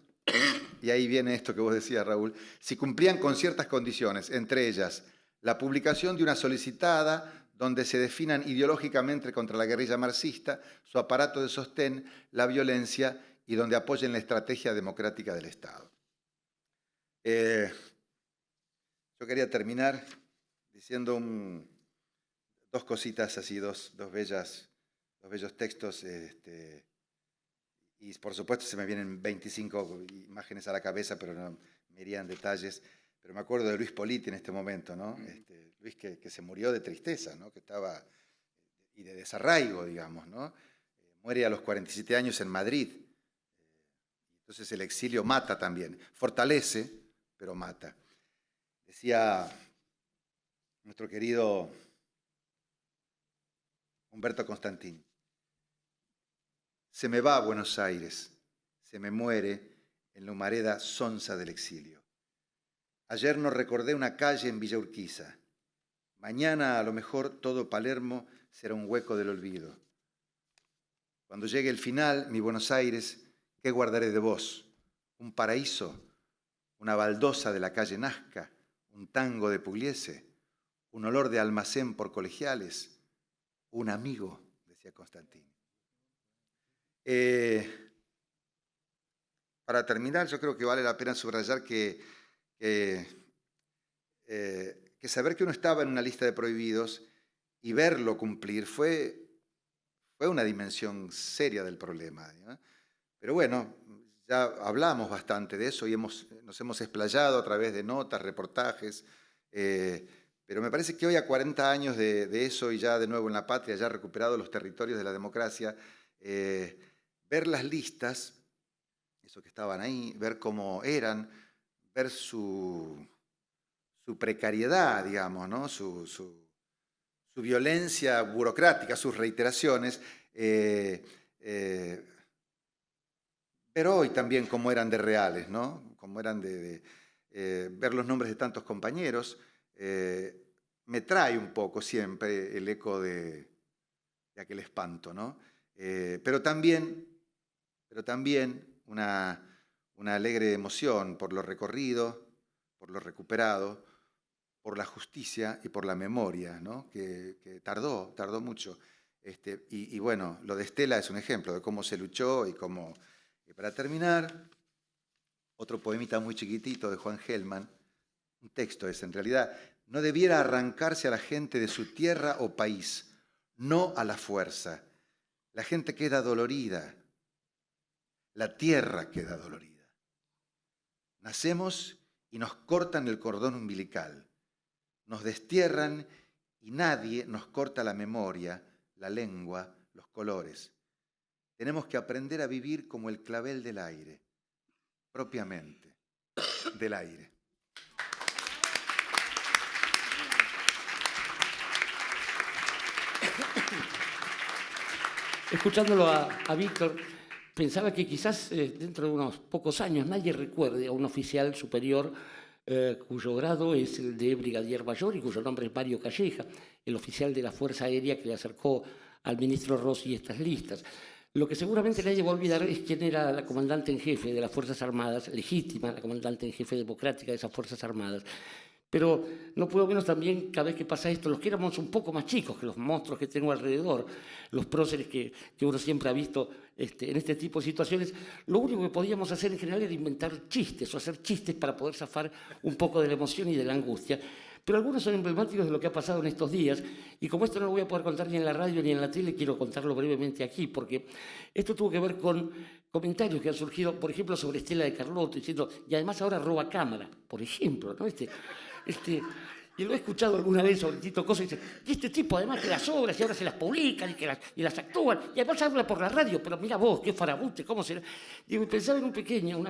y ahí viene esto que vos decías, Raúl, si cumplían con ciertas condiciones, entre ellas la publicación de una solicitada donde se definan ideológicamente contra la guerrilla marxista, su aparato de sostén, la violencia y donde apoyen la estrategia democrática del Estado. Yo quería terminar diciendo dos cositas así, dos bellos textos, y por supuesto se me vienen 25 imágenes a la cabeza, pero no me irían detalles. Pero me acuerdo de Luis Politi en este momento, ¿no? Luis que se murió de tristeza, ¿no? Que estaba, y de desarraigo, digamos, ¿no? Muere a los 47 años en Madrid. Entonces el exilio mata también, fortalece, pero mata. Decía nuestro querido Humberto Constantin: se me va a Buenos Aires, se me muere en la humareda sonsa del exilio. Ayer no recordé una calle en Villa Urquiza. Mañana a lo mejor todo Palermo será un hueco del olvido. Cuando llegue el final, mi Buenos Aires, ¿qué guardaré de vos? ¿Un paraíso? ¿Una baldosa de la calle Nazca? ¿Un tango de Pugliese? ¿Un olor de almacén por colegiales? ¿Un amigo?, decía Constantin. Para terminar, yo creo que vale la pena subrayar que saber que uno estaba en una lista de prohibidos y verlo cumplir fue una dimensión seria del problema, ¿no? Pero bueno, ya hablamos bastante de eso y nos hemos explayado a través de notas, reportajes, pero me parece que hoy, a 40 años de eso y ya de nuevo en la patria, ya recuperados los territorios de la democracia, ver las listas, eso que estaban ahí, ver cómo eran, ver su precariedad, digamos, ¿no? Su violencia burocrática, sus reiteraciones, pero hoy también cómo eran de reales, ¿no? Cómo eran ver los nombres de tantos compañeros, me trae un poco siempre el eco de aquel espanto, ¿no? Pero también una alegre emoción por lo recorrido, por lo recuperado, por la justicia y por la memoria, ¿no? Que tardó mucho. Y bueno, lo de Estela es un ejemplo de cómo se luchó y cómo... Y para terminar, otro poemita muy chiquitito de Juan Gelman, un texto es, en realidad: no debiera arrancarse a la gente de su tierra o país, no a la fuerza. La gente queda dolorida, la tierra queda dolorida. Nacemos y nos cortan el cordón umbilical, nos destierran y nadie nos corta la memoria, la lengua, los colores. Tenemos que aprender a vivir como el clavel del aire, propiamente del aire. Escuchándolo a Víctor, pensaba que quizás dentro de unos pocos años nadie recuerde a un oficial superior cuyo grado es el de brigadier mayor y cuyo nombre es Mario Calleja, el oficial de la Fuerza Aérea que le acercó al ministro Rossi estas listas. Lo que seguramente nadie va a olvidar es quién era la comandante en jefe de las Fuerzas Armadas, legítima, la comandante en jefe democrática de esas Fuerzas Armadas. Pero no puedo menos también, cada vez que pasa esto, los que éramos un poco más chicos que los monstruos que tengo alrededor, los próceres que uno siempre ha visto en este tipo de situaciones, lo único que podíamos hacer en general era inventar chistes o hacer chistes para poder zafar un poco de la emoción y de la angustia. Pero algunos son emblemáticos de lo que ha pasado en estos días, y como esto no lo voy a poder contar ni en la radio ni en la tele, quiero contarlo brevemente aquí, porque esto tuvo que ver con comentarios que han surgido, por ejemplo, sobre Estela de Carlotto, diciendo, y además ahora roba cámara, por ejemplo, ¿no? Y lo he escuchado alguna vez sobre Tito Cosa, y dice, y este tipo además que las obras y ahora se las publican y las actúan, y además habla por la radio, pero mira vos, qué farabuste, cómo será. Digo, pensaba en un pequeño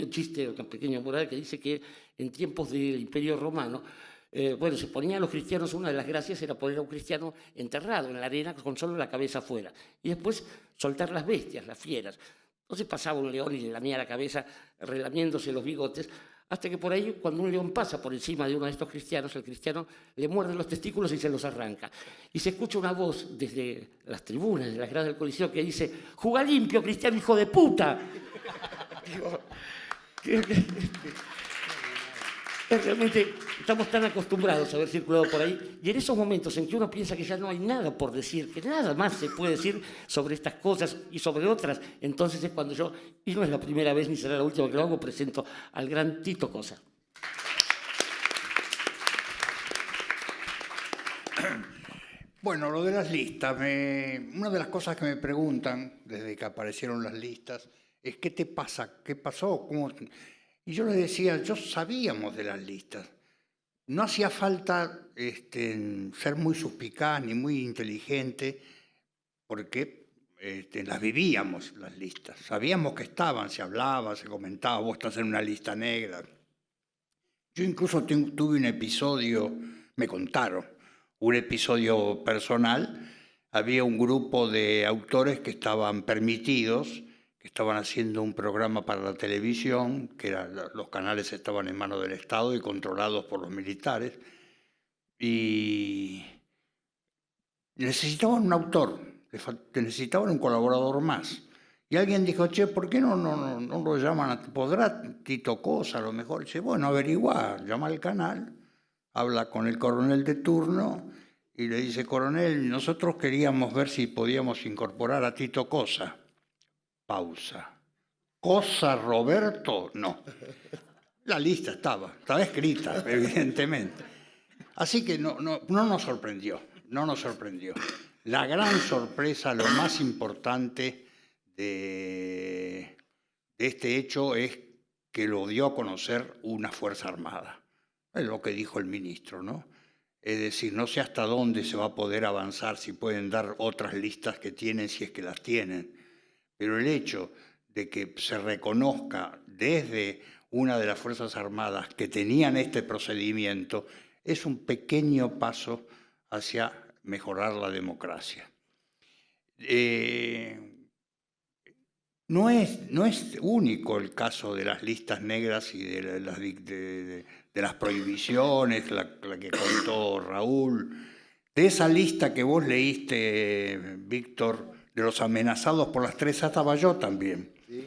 chiste, una pequeña moral que dice que en tiempos del Imperio Romano, se ponían a los cristianos, una de las gracias era poner a un cristiano enterrado en la arena con solo la cabeza afuera, y después soltar las bestias, las fieras. Entonces pasaba un león y le lamía la cabeza, relamiéndose los bigotes, hasta que por ahí, cuando un león pasa por encima de uno de estos cristianos, el cristiano le muerde los testículos y se los arranca. Y se escucha una voz desde las tribunas, de las gradas del Coliseo, que dice, ¡juga limpio, cristiano, hijo de puta! Digo, Realmente estamos tan acostumbrados a haber circulado por ahí, y en esos momentos en que uno piensa que ya no hay nada por decir, que nada más se puede decir sobre estas cosas y sobre otras, entonces es cuando yo, y no es la primera vez ni será la última que lo hago, presento al gran Tito Cosa. Bueno, lo de las listas, una de las cosas que me preguntan desde que aparecieron las listas es ¿qué te pasa? ¿Qué pasó? ¿Cómo? Y yo les decía, yo sabíamos de las listas. No hacía falta ser muy suspicaz ni muy inteligente porque las vivíamos, las listas. Sabíamos que estaban, se hablaba, se comentaba, vos estás en una lista negra. Yo incluso tuve un episodio, me contaron, un episodio personal. Había un grupo de autores que estaban permitidos, que estaban haciendo un programa para la televisión, que los canales estaban en manos del Estado y controlados por los militares, y necesitaban un autor, necesitaban un colaborador más. Y alguien dijo, che, ¿por qué no lo llaman? ¿Podrá Tito Cosa a lo mejor? Dice, bueno, averiguá, llama al canal, habla con el coronel de turno y le dice, coronel, nosotros queríamos ver si podíamos incorporar a Tito Cosa. Pausa. ¿Cosa Roberto? No. La lista estaba escrita, evidentemente. Así que no nos sorprendió, no nos sorprendió. La gran sorpresa, lo más importante de este hecho es que lo dio a conocer una Fuerza Armada. Es lo que dijo el ministro, ¿no? Es decir, no sé hasta dónde se va a poder avanzar, si pueden dar otras listas que tienen, si es que las tienen. Pero el hecho de que se reconozca desde una de las Fuerzas Armadas que tenían este procedimiento es un pequeño paso hacia mejorar la democracia. No es único el caso de las listas negras y de las prohibiciones, la que contó Raúl. De esa lista que vos leíste, Víctor, de los amenazados por las 3A, estaba yo también. ¿Sí?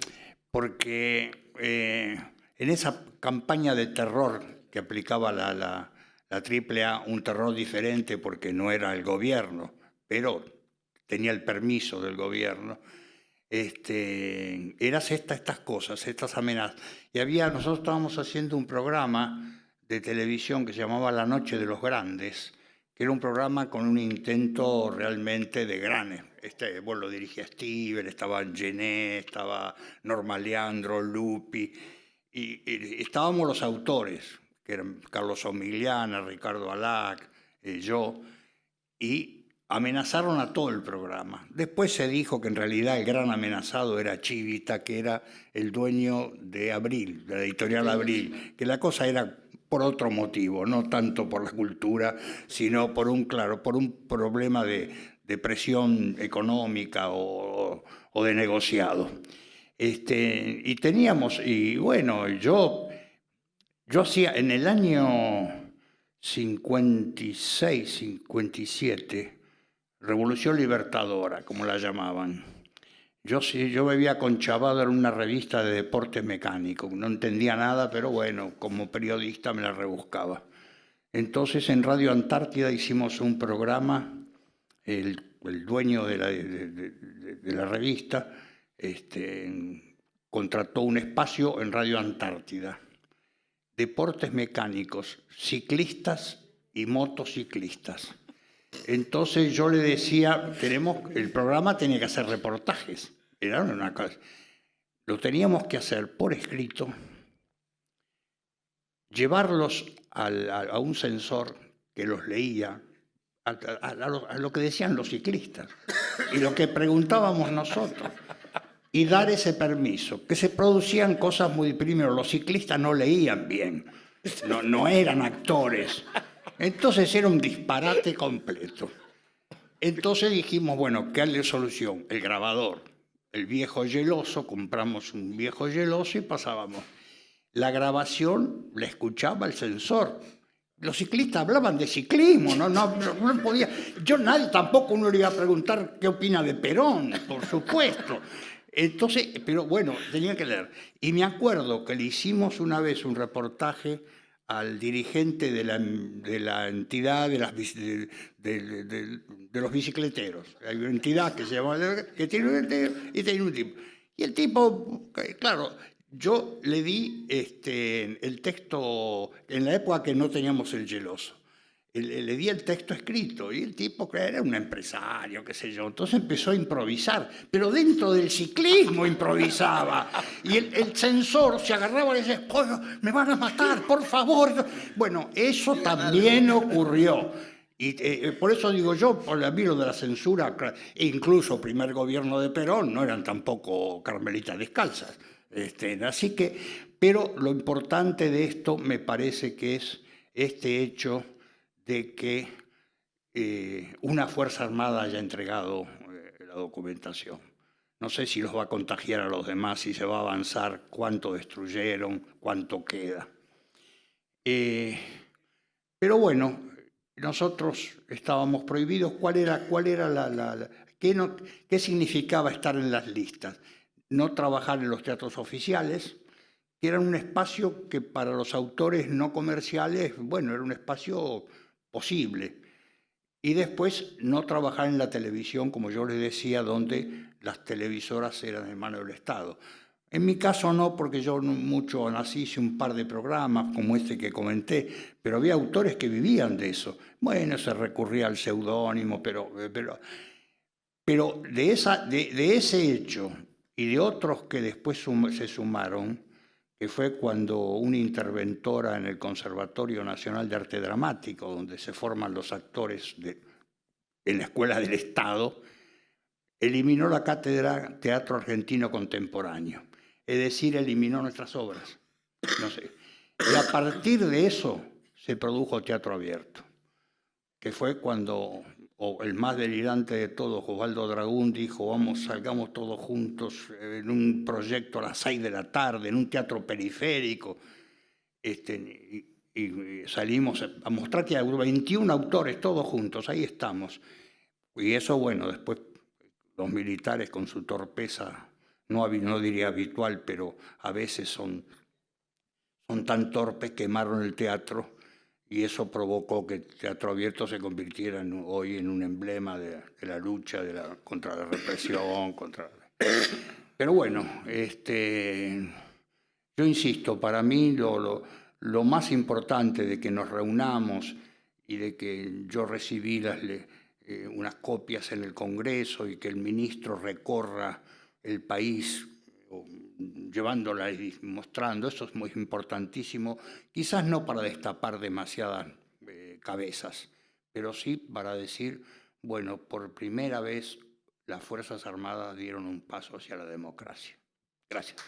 Porque en esa campaña de terror que aplicaba la AAA, un terror diferente porque no era el gobierno, pero tenía el permiso del gobierno, eran estas cosas, estas amenazas. Y nosotros estábamos haciendo un programa de televisión que se llamaba La Noche de los Grandes, que era un programa con un intento realmente de grandes. Vos lo dirigía Steven, estaba Gené, estaba Norma Leandro, Lupi, y estábamos los autores, que eran Carlos Omigliana, Ricardo Alac, yo, y amenazaron a todo el programa. Después se dijo que en realidad el gran amenazado era Chivita, que era el dueño de Abril, de la editorial Abril, que la cosa era por otro motivo, no tanto por la cultura, sino por un problema de presión económica o de negociado. Y teníamos, y bueno, yo hacía en el año 56, 57, Revolución Libertadora, como la llamaban. Yo me había conchavado en una revista de deporte mecánico, no entendía nada, pero bueno, como periodista me la rebuscaba. Entonces en Radio Antártida hicimos un programa, el dueño de la revista contrató un espacio en Radio Antártida. Deportes mecánicos, ciclistas y motociclistas. Entonces yo le decía, el programa tenía que hacer reportajes, era una cosa. Lo teníamos que hacer por escrito, llevarlos a un censor que los leía, a lo que decían los ciclistas y lo que preguntábamos nosotros, y dar ese permiso, que se producían cosas muy... Primero, los ciclistas no leían bien, no eran actores. Entonces era un disparate completo. Entonces dijimos, bueno, ¿qué es la solución? El grabador, el viejo geloso, compramos un viejo geloso y pasábamos. La grabación la escuchaba el censor. Los ciclistas hablaban de ciclismo, no podía. Tampoco uno le iba a preguntar qué opina de Perón, por supuesto. Entonces, pero bueno, tenía que leer. Y me acuerdo que le hicimos una vez un reportaje al dirigente de la entidad de los bicicleteros. Hay una entidad que se llama, que tiene un entero y tiene un tipo. Y el tipo, claro, yo le di el texto en la época que no teníamos el Geloso. Le di el texto escrito y el tipo, que era un empresario, qué sé yo, entonces empezó a improvisar, pero dentro del ciclismo improvisaba. Y el censor se agarraba y decía, oh, me van a matar, por favor. Bueno, eso también ocurrió. Y por eso digo yo, por el lo de la censura, incluso el primer gobierno de Perón no eran tampoco carmelitas descalzas. Así que, pero lo importante de esto me parece que es este hecho de que una Fuerza Armada haya entregado la documentación. No sé si los va a contagiar a los demás, si se va a avanzar, cuánto destruyeron, cuánto queda. Pero bueno, nosotros estábamos prohibidos. ¿Qué significaba estar en las listas? No trabajar en los teatros oficiales, que eran un espacio que para los autores no comerciales, bueno, era un espacio posible. Y después no trabajar en la televisión, como yo les decía, donde las televisoras eran en manos del Estado. En mi caso no, porque yo mucho nací, hice un par de programas como este que comenté, pero había autores que vivían de eso. Bueno, se recurría al seudónimo, pero de ese hecho y de otros que después se sumaron, que fue cuando una interventora en el Conservatorio Nacional de Arte Dramático, donde se forman los actores en la Escuela del Estado, eliminó la cátedra Teatro Argentino Contemporáneo. Es decir, eliminó nuestras obras. No sé. Y a partir de eso se produjo Teatro Abierto, que fue cuando el más delirante de todos, Osvaldo Dragún, dijo, salgamos todos juntos en un proyecto a las 6 de la tarde, en un teatro periférico, y salimos a mostrar que hay 21 autores todos juntos, ahí estamos. Y eso, bueno, después los militares con su torpeza, no diría habitual, pero a veces son tan torpes, quemaron el teatro. Y eso provocó que Teatro Abierto se convirtiera hoy en un emblema de la lucha contra la represión. Pero bueno, yo insisto, para mí lo más importante de que nos reunamos y de que yo recibí unas copias en el Congreso y que el ministro recorra el país llevándola y mostrando, eso es muy importantísimo, quizás no para destapar demasiadas cabezas, pero sí para decir, bueno, por primera vez las Fuerzas Armadas dieron un paso hacia la democracia. Gracias.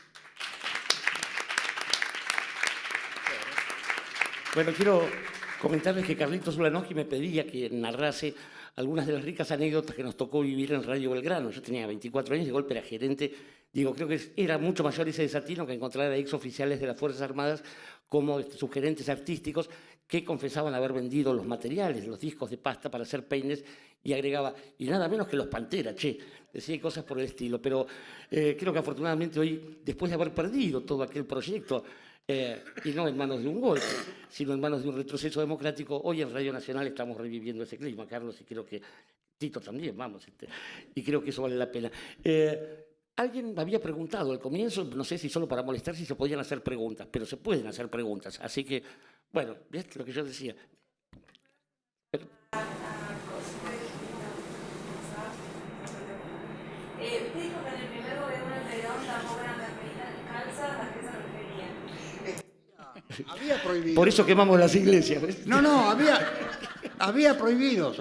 Bueno, quiero comentarles que Carlitos Ulanowski me pedía que narrase algunas de las ricas anécdotas que nos tocó vivir en Radio Belgrano. Yo tenía 24 años, de golpe era gerente. Digo, creo que era mucho mayor ese desatino que encontrar a exoficiales de las Fuerzas Armadas como subgerentes artísticos que confesaban haber vendido los materiales, los discos de pasta para hacer peines, y agregaba, y nada menos que los Pantera, decía cosas por el estilo. Pero creo que afortunadamente hoy, después de haber perdido todo aquel proyecto, y no en manos de un golpe, sino en manos de un retroceso democrático, hoy en Radio Nacional estamos reviviendo ese clima, Carlos, y creo que Tito también, y creo que eso vale la pena. Alguien me había preguntado al comienzo, no sé si solo para molestar, si se podían hacer preguntas, pero se pueden hacer preguntas, así que, bueno, ¿ves lo que yo decía? Pero... Usted dijo que en el primer gobierno de Perón tampoco eran carmelitas descalzas, ¿a qué se refería? Había prohibido. Por eso quemamos las iglesias, ¿ves? No, había prohibidos,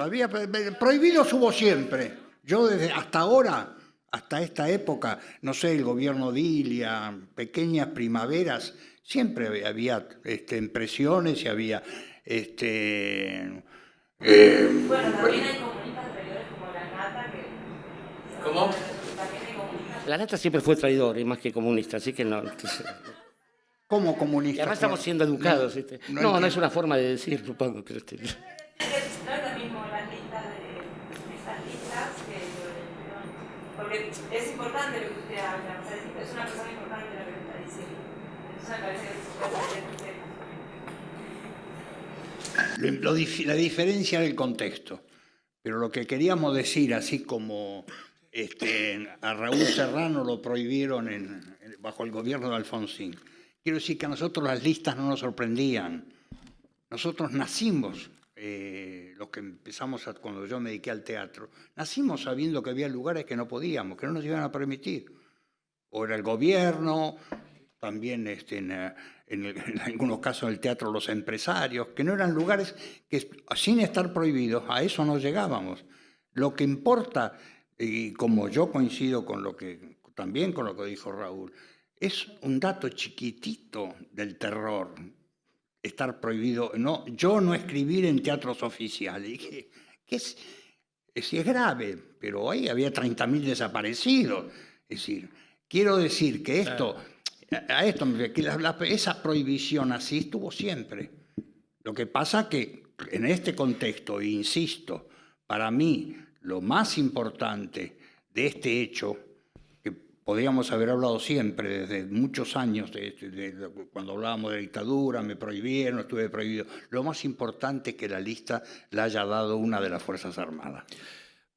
prohibidos hubo siempre. Yo hasta ahora, hasta esta época, no sé, el gobierno de Ilia, pequeñas primaveras, siempre había impresiones y había... Bueno, también hay comunistas traidores como la Nata que... ¿Cómo? También hay comunistas... La Nata siempre fue traidor, más que comunista, así que no... ¿Cómo Y comunista? además estamos siendo educados. No es una forma de decir, supongo. Pero No es lo mismo las listas de estas listas que lo del Perón. Porque es importante lo que usted habla, o sea, es una persona importante lo que está diciendo. Entonces me parece que es la diferencia del contexto. Pero lo que queríamos decir, así como a Raúl Serrano lo prohibieron bajo el gobierno de Alfonsín, quiero decir que a nosotros las listas no nos sorprendían. Nosotros nacimos, los que empezamos cuando yo me dediqué al teatro, nacimos sabiendo que había lugares que no podíamos, que no nos iban a permitir. O era el gobierno, también en algunos casos del teatro los empresarios, que no eran lugares que sin estar prohibidos a eso no llegábamos. Lo que importa, y como yo coincido también con lo que dijo Raúl, es un dato chiquitito del terror, estar prohibido. No, yo no escribir en teatros oficiales, que es grave, pero ahí había 30.000 desaparecidos. Es decir, quiero decir que esa prohibición así estuvo siempre. Lo que pasa que en este contexto, insisto, para mí lo más importante de este hecho, que podríamos haber hablado siempre desde muchos años, cuando hablábamos de dictadura, me prohibieron, estuve prohibido, lo más importante es que la lista la haya dado una de las Fuerzas Armadas.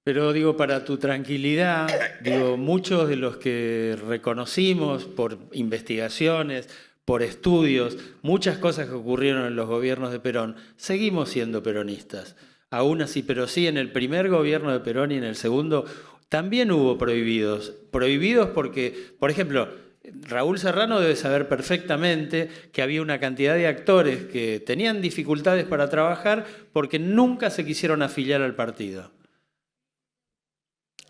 Pero digo, para tu tranquilidad, digo, muchos de los que reconocimos por investigaciones, por estudios, muchas cosas que ocurrieron en los gobiernos de Perón, seguimos siendo peronistas. Aún así, pero sí, en el primer gobierno de Perón y en el segundo también hubo prohibidos. Prohibidos porque, por ejemplo, Raúl Serrano debe saber perfectamente que había una cantidad de actores que tenían dificultades para trabajar porque nunca se quisieron afiliar al partido.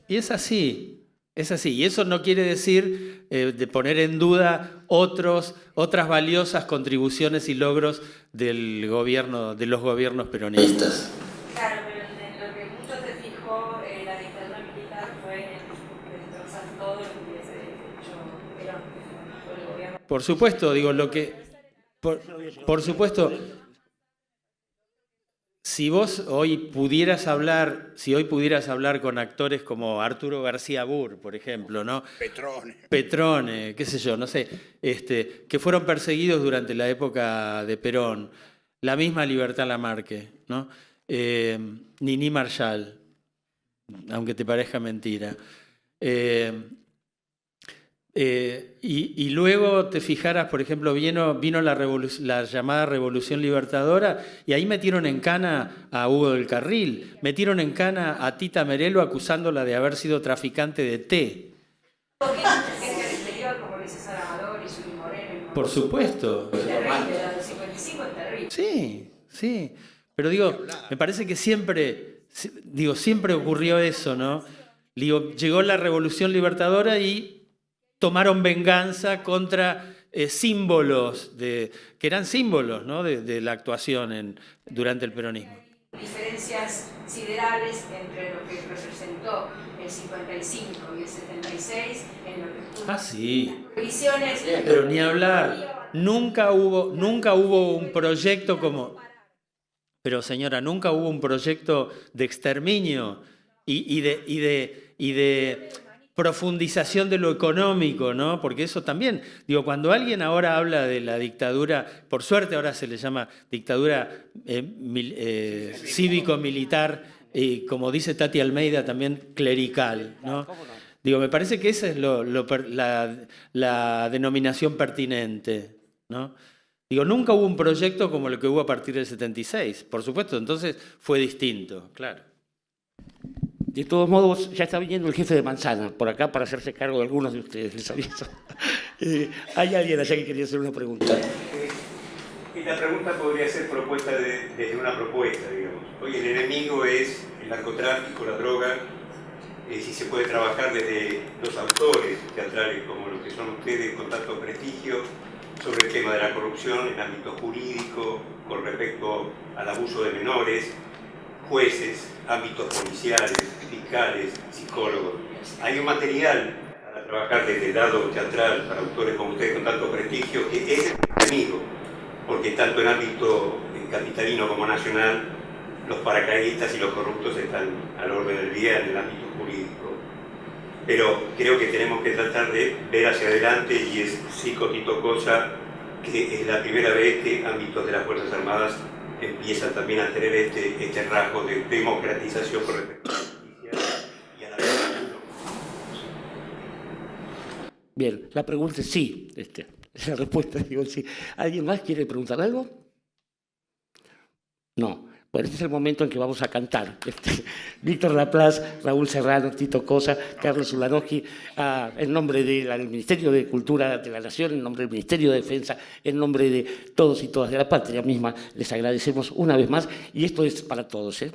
Y es así, es así. Y eso no quiere decir de poner en duda otras valiosas contribuciones y logros de los gobiernos peronistas. Claro, pero en lo que mucho se fijó la dictadura militar fue en destrozar todo lo que hubiese hecho Perón, el gobierno. Por supuesto, digo, por supuesto, si vos hoy pudieras hablar con actores como Arturo García Burr, por ejemplo, ¿no? Petrone, qué sé yo, no sé, que fueron perseguidos durante la época de Perón, la misma Libertad Lamarque, ¿no? Nini Marshall, aunque te parezca mentira. Y luego te fijaras, por ejemplo, vino la llamada Revolución Libertadora y ahí metieron en cana a Hugo del Carril, metieron en cana a Tita Merelo acusándola de haber sido traficante de té. Por supuesto. Sí, sí. Pero digo, me parece que siempre ocurrió eso, ¿no? Digo, llegó la Revolución Libertadora y tomaron venganza contra símbolos, que eran símbolos, ¿no? de la actuación durante el peronismo. Diferencias siderales entre lo que representó el 55 y el 76 en lo que fue. Ah, sí. Visiones. Pero ni hablar. Nunca hubo un proyecto como... Pero señora, nunca hubo un proyecto de exterminio y de profundización de lo económico, ¿no? Porque eso también, digo, cuando alguien ahora habla de la dictadura, por suerte ahora se le llama dictadura cívico-militar, como dice Tati Almeida, también clerical, ¿no? Digo, me parece que esa es la denominación pertinente, ¿no? Digo, nunca hubo un proyecto como el que hubo a partir del 76, por supuesto, entonces fue distinto, claro. De todos modos, ya está viniendo el jefe de Manzana por acá para hacerse cargo de algunos de ustedes, les aviso. Hay alguien allá que quería hacer una pregunta. La pregunta podría ser propuesta desde una propuesta, digamos. Hoy el enemigo es el narcotráfico, la droga, si se puede trabajar desde los autores teatrales como los que son ustedes con tanto prestigio sobre el tema de la corrupción en ámbito jurídico, con respecto al abuso de menores, jueces, ámbitos policiales, fiscales, psicólogos. Hay un material para trabajar desde el lado teatral para autores como ustedes con tanto prestigio que es el enemigo, porque tanto en ámbito capitalino como nacional los paracaidistas y los corruptos están al orden del día en el ámbito jurídico. Pero creo que tenemos que tratar de ver hacia adelante y es Tito Cosa que es la primera vez que ámbitos de las Fuerzas Armadas empiezan también a tener este rasgo de democratización con respecto a la justicia y a la verdad. Bien, la pregunta es sí. La respuesta digo sí. ¿Alguien más quiere preguntar algo? No. Bueno, este es el momento en que vamos a cantar. Víctor Laplace, Raúl Serrano, Tito Cosa, Carlos Ulanowski, en nombre del Ministerio de Cultura de la Nación, en nombre del Ministerio de Defensa, en nombre de todos y todas de la patria misma, les agradecemos una vez más, y esto es para todos, ¿eh?